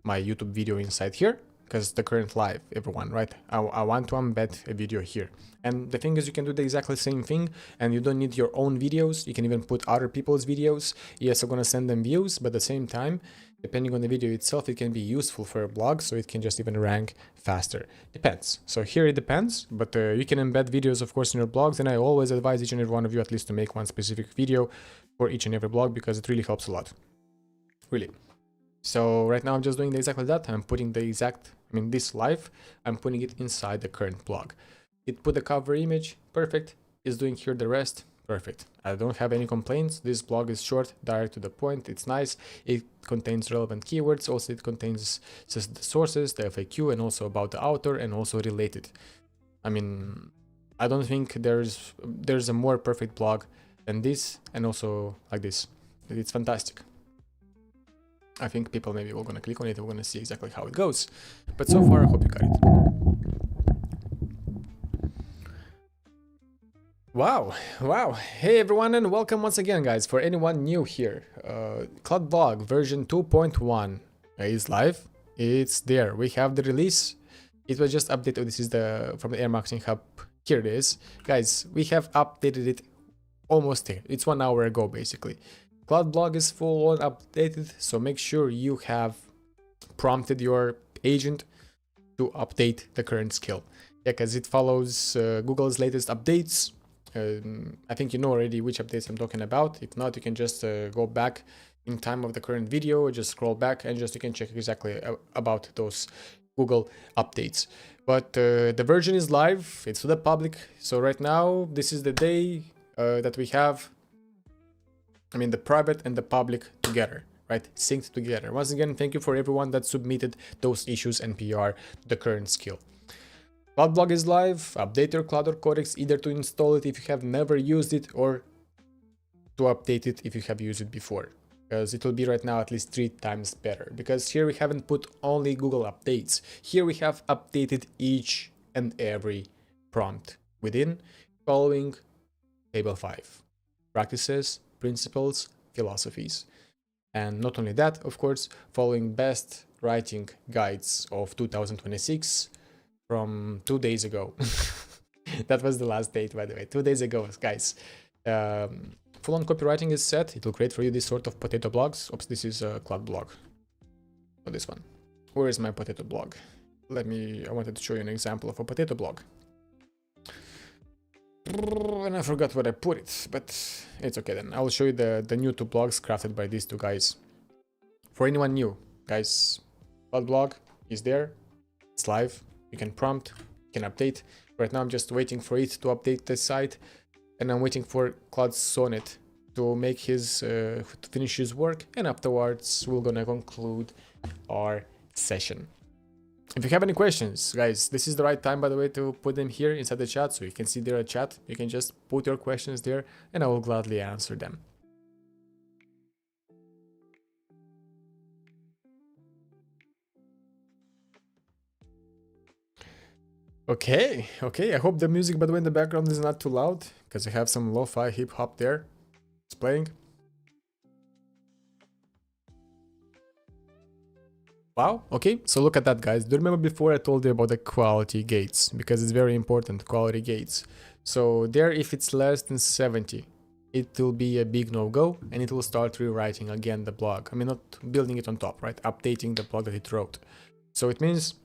my YouTube video inside here, because the current live, everyone, right? I want to embed a video here. And the thing is, you can do the exactly same thing, and you don't need your own videos. You can even put other people's videos. Yes, I'm gonna send them views, but at the same time, depending on the video itself, it can be useful for a blog, so it can just even rank faster. Depends. So here it depends, but you can embed videos, of course, in your blogs, and I always advise each and every one of you at least to make one specific video for each and every blog, because it really helps a lot. Really. So right now I'm just doing exactly that. I'm putting this live, I'm putting it inside the current blog. It put the cover image, perfect. It's doing here the rest, perfect. I don't have any complaints. This blog is short, direct to the point, it's nice. It contains relevant keywords, also it contains just the sources, the FAQ, and also about the author, and also related. I mean, I don't think there's a more perfect blog than this, and also like this. It's fantastic. I think people maybe will gonna click on it and we're gonna see exactly how it goes. But so far, I hope you got it. Wow. Hey everyone, and welcome once again, guys. For anyone new here, Claude blog version 2.1 is live. It's there. We have the release. It was just updated. This is from the Air Marketing Hub. Here it is. Guys, we have updated it almost here. It's 1 hour ago, basically. Claude blog is full on updated, so make sure you have prompted your agent to update the current skill. Yeah, because it follows Google's latest updates. I think you know already which updates I'm talking about. If not, you can just go back in time of the current video, just scroll back and just you can check exactly about those Google updates. But the version is live, it's to the public. So right now, this is the day that we have, the private and the public together, right? Synced together. Once again, thank you for everyone that submitted those issues and PR to the current skill. Claude blog is live. Update your Claude or Codex, either to install it if you have never used it, or to update it if you have used it before. Because it will be right now at least 3 times better. Because here we haven't put only Google updates. Here we have updated each and every prompt within, following table 5. Practices, principles, philosophies. And not only that, of course, following best writing guides of 2026, from 2 days ago. That was the last date, by the way. 2 days ago, guys. Full-on copywriting is set. It will create for you this sort of potato blogs. Oops, this is a Claude blog. For this one. Where is my potato blog? I wanted to show you an example of a potato blog. And I forgot where I put it, but it's okay then. I will show you the new 2 blogs crafted by these 2 guys. For anyone new, guys, Claude blog is there. It's live. You can prompt, you can update. Right now I'm just waiting for it to update the site, and I'm waiting for Claude Sonnet to make to finish his work, and afterwards we're gonna conclude our session. If you have any questions, guys, this is the right time, by the way, to put them here inside the chat, so you can see there a chat. You can just put your questions there, and I will gladly answer them. Okay, I hope the music, by the way, in the background is not too loud, because I have some lo-fi hip-hop there. It's playing. Wow, okay, so look at that, guys. Do you remember before I told you about the quality gates? Because it's very important, quality gates. So there, if it's less than 70, it will be a big no-go, and it will start rewriting again the blog. I mean, not building it on top, right? Updating the blog that it wrote. So it means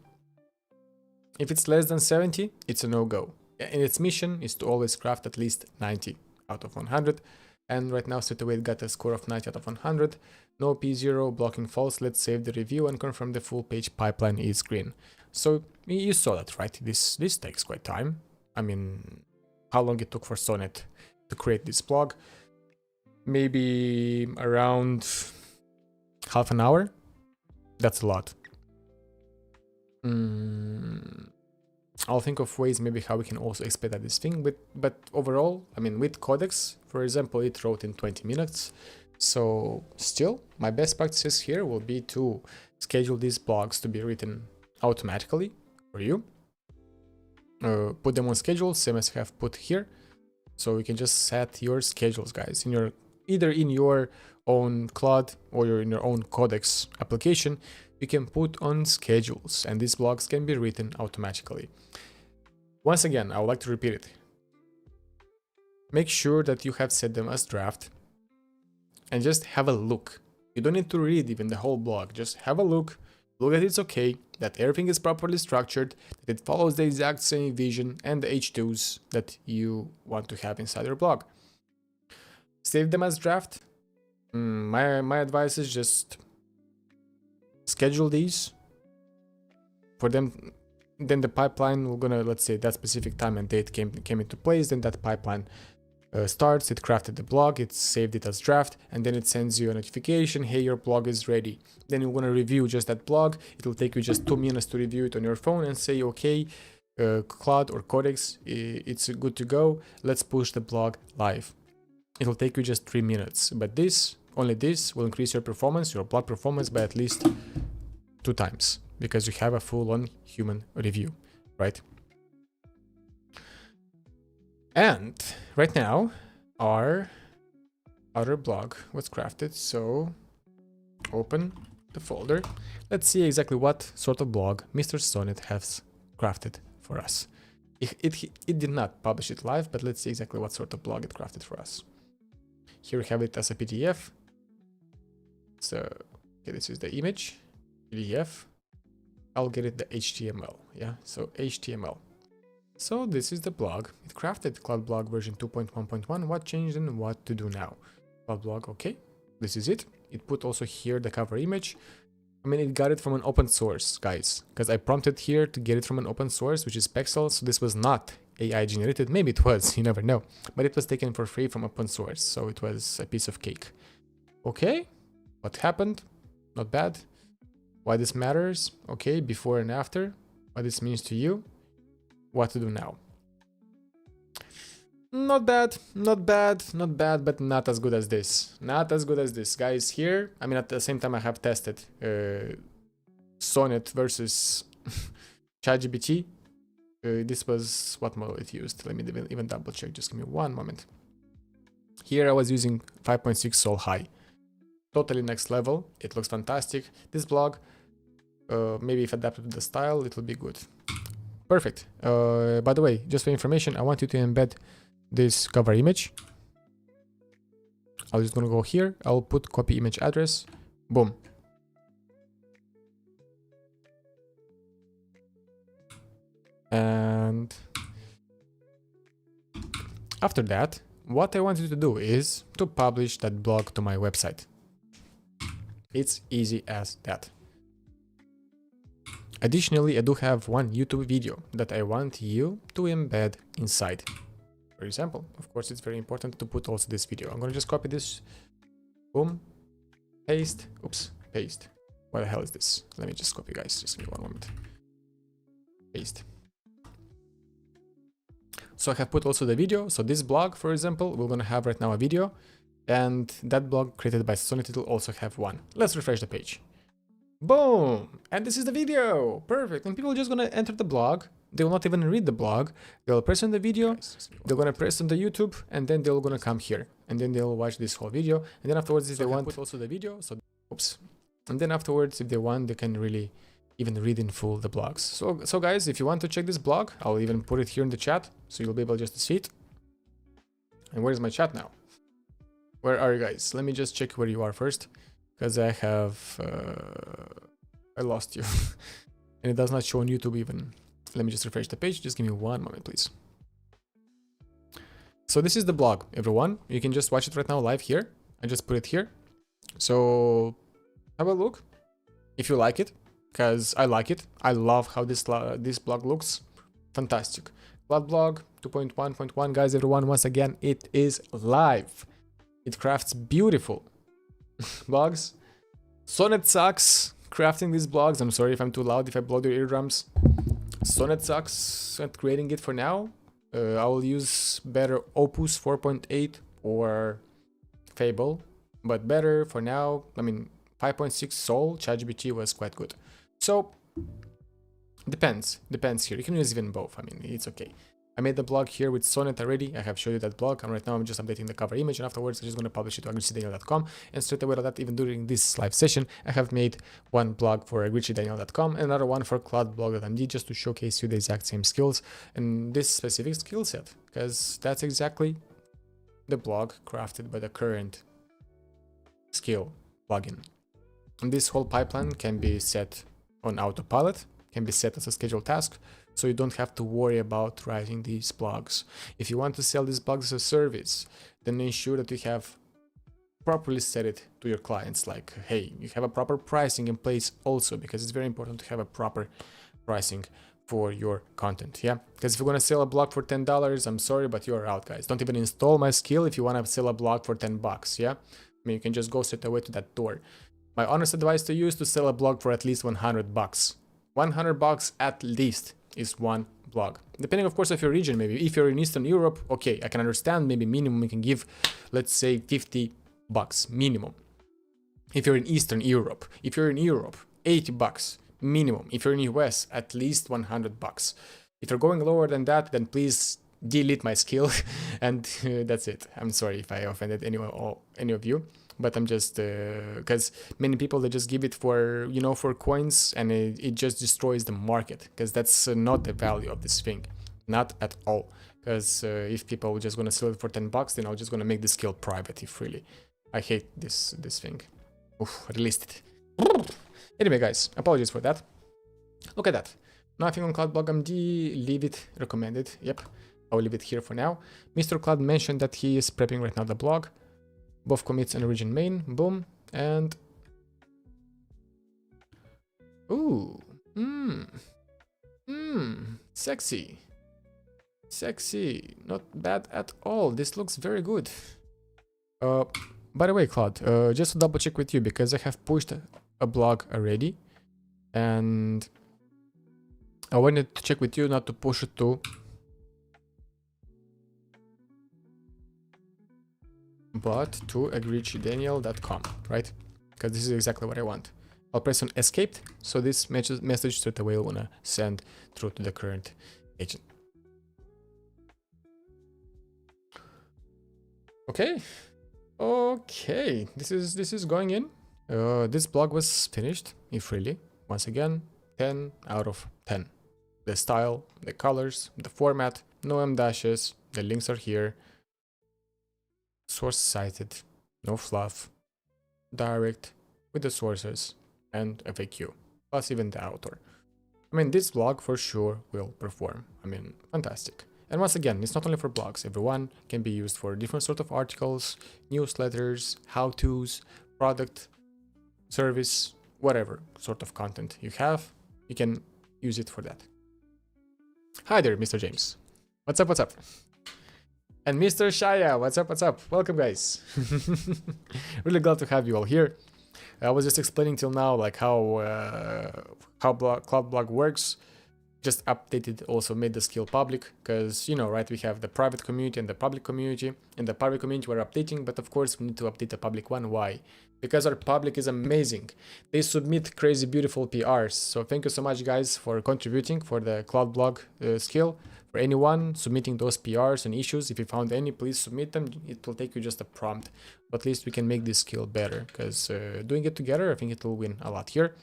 if it's less than 70, it's a no-go. And its mission is to always craft at least 90 out of 100. And right now, straight away, it got a score of 90 out of 100. No P0, blocking false. Let's save the review and confirm the full page pipeline is green. So you saw that, right? This takes quite time. I mean, how long it took for Sonnet to create this blog? Maybe around half an hour. That's a lot. I'll think of ways maybe how we can also expedite this thing, but overall, I mean, with Codex, for example, it wrote in 20 minutes. So still, my best practices here will be to schedule these blogs to be written automatically for you. Put them on schedule, same as I have put here. So you can just set your schedules, guys, either in your own Claude or in your own Codex application. You can put on schedules, and these blogs can be written automatically. Once again, I would like to repeat it. Make sure that you have set them as draft, and just have a look. You don't need to read even the whole blog. Just have a look that it's okay, that everything is properly structured, that it follows the exact same vision and the H2s that you want to have inside your blog. Save them as draft. My advice is just schedule these for them. Then the pipeline, we're gonna, let's say that specific time and date came into place, then that pipeline starts, it crafted the blog, it saved it as draft, and then it sends you a notification, hey, your blog is ready. Then you want to review just that blog. It will take you just 2 minutes to review it on your phone and say, okay, Claude or Codex, it's good to go, let's push the blog live. It will take you just 3 minutes, but only this will increase your blog performance by at least 2 times, because you have a full-on human review, right? And right now, our other blog was crafted, so open the folder. Let's see exactly what sort of blog Mr. Sonnet has crafted for us. It did not publish it live, but let's see exactly what sort of blog it crafted for us. Here we have it as a PDF. So, okay, this is the image, PDF. I'll get it the HTML, yeah, so HTML. So this is the blog. It crafted Claude blog version 2.1.1. What changed and what to do now? Claude blog, okay, this is it. It put also here the cover image. I mean, it got it from an open source, guys, because I prompted here to get it from an open source, which is Pexel. So this was not AI generated. Maybe it was, you never know. But it was taken for free from open source. So it was a piece of cake. Okay, what happened? Not bad. Why this matters? Okay, before and after. What this means to you. What to do now. Not bad, but not as good as this. Not as good as this. Guys, here, I mean, at the same time I have tested Sonnet versus ChatGPT. This was what model it used. Let me even double check. Just give me one moment. Here I was using 5.6 Sol High. Totally next level. It looks fantastic. This blog, maybe if adapted to the style, it will be good. Perfect. By the way, just for information, I want you to embed this cover image. I'm just gonna go here. I'll put copy image address. Boom. And after that, what I want you to do is to publish that blog to my website. It's easy as that. Additionally, I do have one YouTube video that I want you to embed inside. For example, of course, it's very important to put also this video. I'm gonna just copy this. Boom. Paste. Oops. Paste. What the hell is this? Let me just copy, guys. Just give me one moment. Paste. So I have put also the video. So this blog, for example, we're gonna have right now a video, and that blog created by Sonnet, it will also have one. Let's refresh the page. Boom! And this is the video. Perfect. And people are just gonna enter the blog. They will not even read the blog. They'll press on the video. They're gonna press on the YouTube, and then they're gonna come here, and then they'll watch this whole video. And then afterwards, if they want, put also the video. So, oops. And then afterwards, if they want, they can really even read in full the blogs. So guys, if you want to check this blog, I'll even put it here in the chat, so you'll be able just to see it. And where's my chat now? Where are you guys? Let me just check where you are first, because I have I lost you, and it does not show on YouTube even. Let me just refresh the page. Just give me one moment, please. So this is the blog, everyone. You can just watch it right now live here. I just put it here. So have a look if you like it, because I like it. I love how this blog looks. Fantastic. Claude blog 2.1.1, guys, everyone. Once again, it is live. It crafts beautiful blogs. Sonnet sucks crafting these blogs. I'm sorry if I'm too loud, if I blow your eardrums. Sonnet sucks at creating it for now. I will use better Opus 4.8 or Fable, but better for now. I mean, 5.6 Sol, ChatGPT was quite good. So, depends here. You can use even both. I mean, it's okay. I made the blog here with Sonnet already. I have showed you that blog, and right now I'm just updating the cover image, and afterwards I'm just going to publish it to agricydaniel.com. And straight away that, even during this live session, I have made one blog for agricydaniel.com and another one for claude-blog.md, just to showcase you the exact same skills and this specific skill set, because that's exactly the blog crafted by the current skill plugin. And this whole pipeline can be set on autopilot, can be set as a scheduled task, so you don't have to worry about writing these blogs. If you want to sell these blogs as a service, then ensure that you have properly set it to your clients. Like, hey, you have a proper pricing in place also, because it's very important to have a proper pricing for your content. Yeah, because if you're gonna sell a blog for $10, I'm sorry, but you're out, guys. Don't even install my skill if you want to sell a blog for $10. Yeah, I mean, you can just go straight away to that door. My honest advice to you is to sell a blog for at least $100. $100 at least is one blog, depending of course of your region. Maybe if you're in Eastern Europe, okay, I can understand, maybe minimum you can give, let's say $50 minimum. If you're in Eastern Europe, if you're in Europe, $80 minimum. If you're in US, at least $100. If you're going lower than that, then please delete my skill and that's it. I'm sorry if I offended any of you, but I'm just because many people, they just give it for, you know, for coins, and it just destroys the market, because that's not the value of this thing, not at all. Because if people are just gonna sell it for $10, then I'm just gonna make the skill private. If really, I hate this thing. Oof, released it. Anyway, guys, apologies for that. Look at that. Nothing on claude-blog.md. Leave it recommended. Yep, I'll leave it here for now. Mr. Claude mentioned that he is prepping right now the blog. Both commits and origin main, boom, and ooh, sexy, not bad at all. This looks very good. By the way, Claude, just to double check with you, because I have pushed a blog already, and I wanted to check with you not to push it to but to agricydaniel.com, right? Because this is exactly what I want. I'll press on escaped, so this message straight away will wanna send through to the current agent. Okay, this is going in. This blog was finished, if really. Once again, 10 out of 10. the style, the colors, the format, no M dashes, the links are here, source cited, no fluff, direct with the sources, and FAQ, plus even the author. I mean, this blog for sure will perform. I mean, fantastic. And once again, it's not only for blogs. Everyone can be used for different sort of articles, newsletters, how-tos, product, service, whatever sort of content you have, you can use it for that. Hi there, Mr. James. What's up, what's up? And Mr. Shaya, what's up, what's up? Welcome, guys. Really glad to have you all here. I was just explaining till now like how Claude Blog works. Just updated, also made the skill public, because you know, right, we have the private community and the public community. In the private community we're updating, but of course we need to update the public one. Why? Because our public is amazing. They submit crazy beautiful PRs. So thank you so much, guys, for contributing for the Claude Blog skill. For anyone submitting those PRs and issues, if you found any, please submit them. It will take you just a prompt, but at least we can make this skill better, because doing it together, I think it will win a lot here.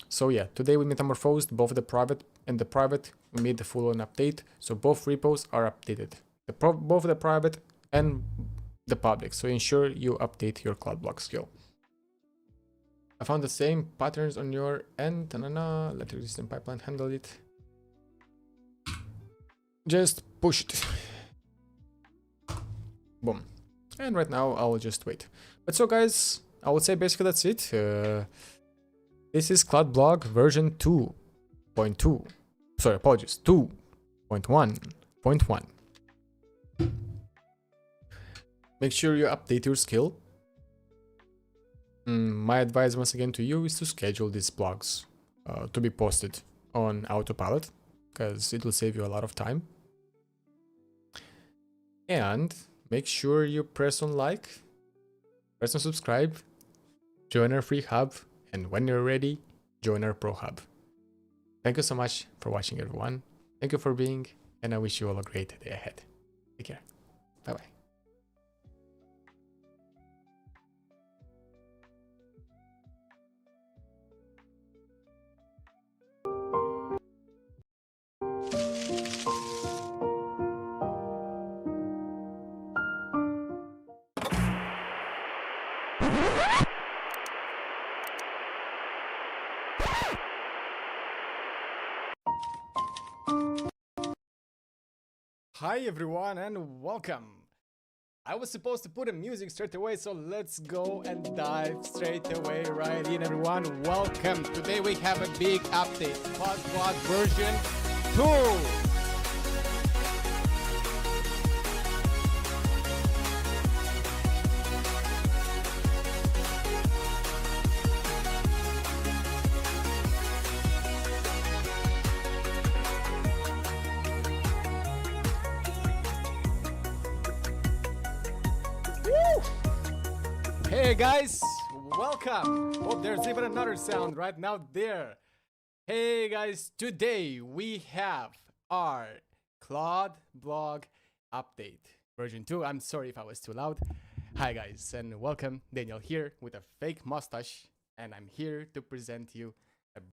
So yeah, today we metamorphosed both the private and the private. We made the full-on update, so both repos are updated, both the private and the public. So ensure you update your Claude Blog skill. I found the same patterns on your end. Let the system pipeline handle it. Just push it. Boom. And right now I'll just wait. But so guys, I would say basically that's it. This is Claude Blog version 2.2. Sorry, apologies, 2.1.1. Make sure you update your skill. My advice once again to you is to schedule these blogs to be posted on autopilot, because it will save you a lot of time. And make sure you press on like, press on subscribe, join our free hub, and when you're ready, join our pro hub. Thank you so much for watching, everyone. Thank you for being, and I wish you all a great day ahead. Take care. Bye bye. Hi everyone and welcome. I was supposed to put a music straight away, so let's go and dive straight away right in, everyone. Welcome. Today we have a big update. Claude Blog version 2. Hey guys, welcome. Oh, there's even another sound right now there. Hey guys, today we have our Claude Blog update version 2. I'm sorry if I was too loud. Hi guys and welcome. Daniel here with a fake mustache, and I'm here to present you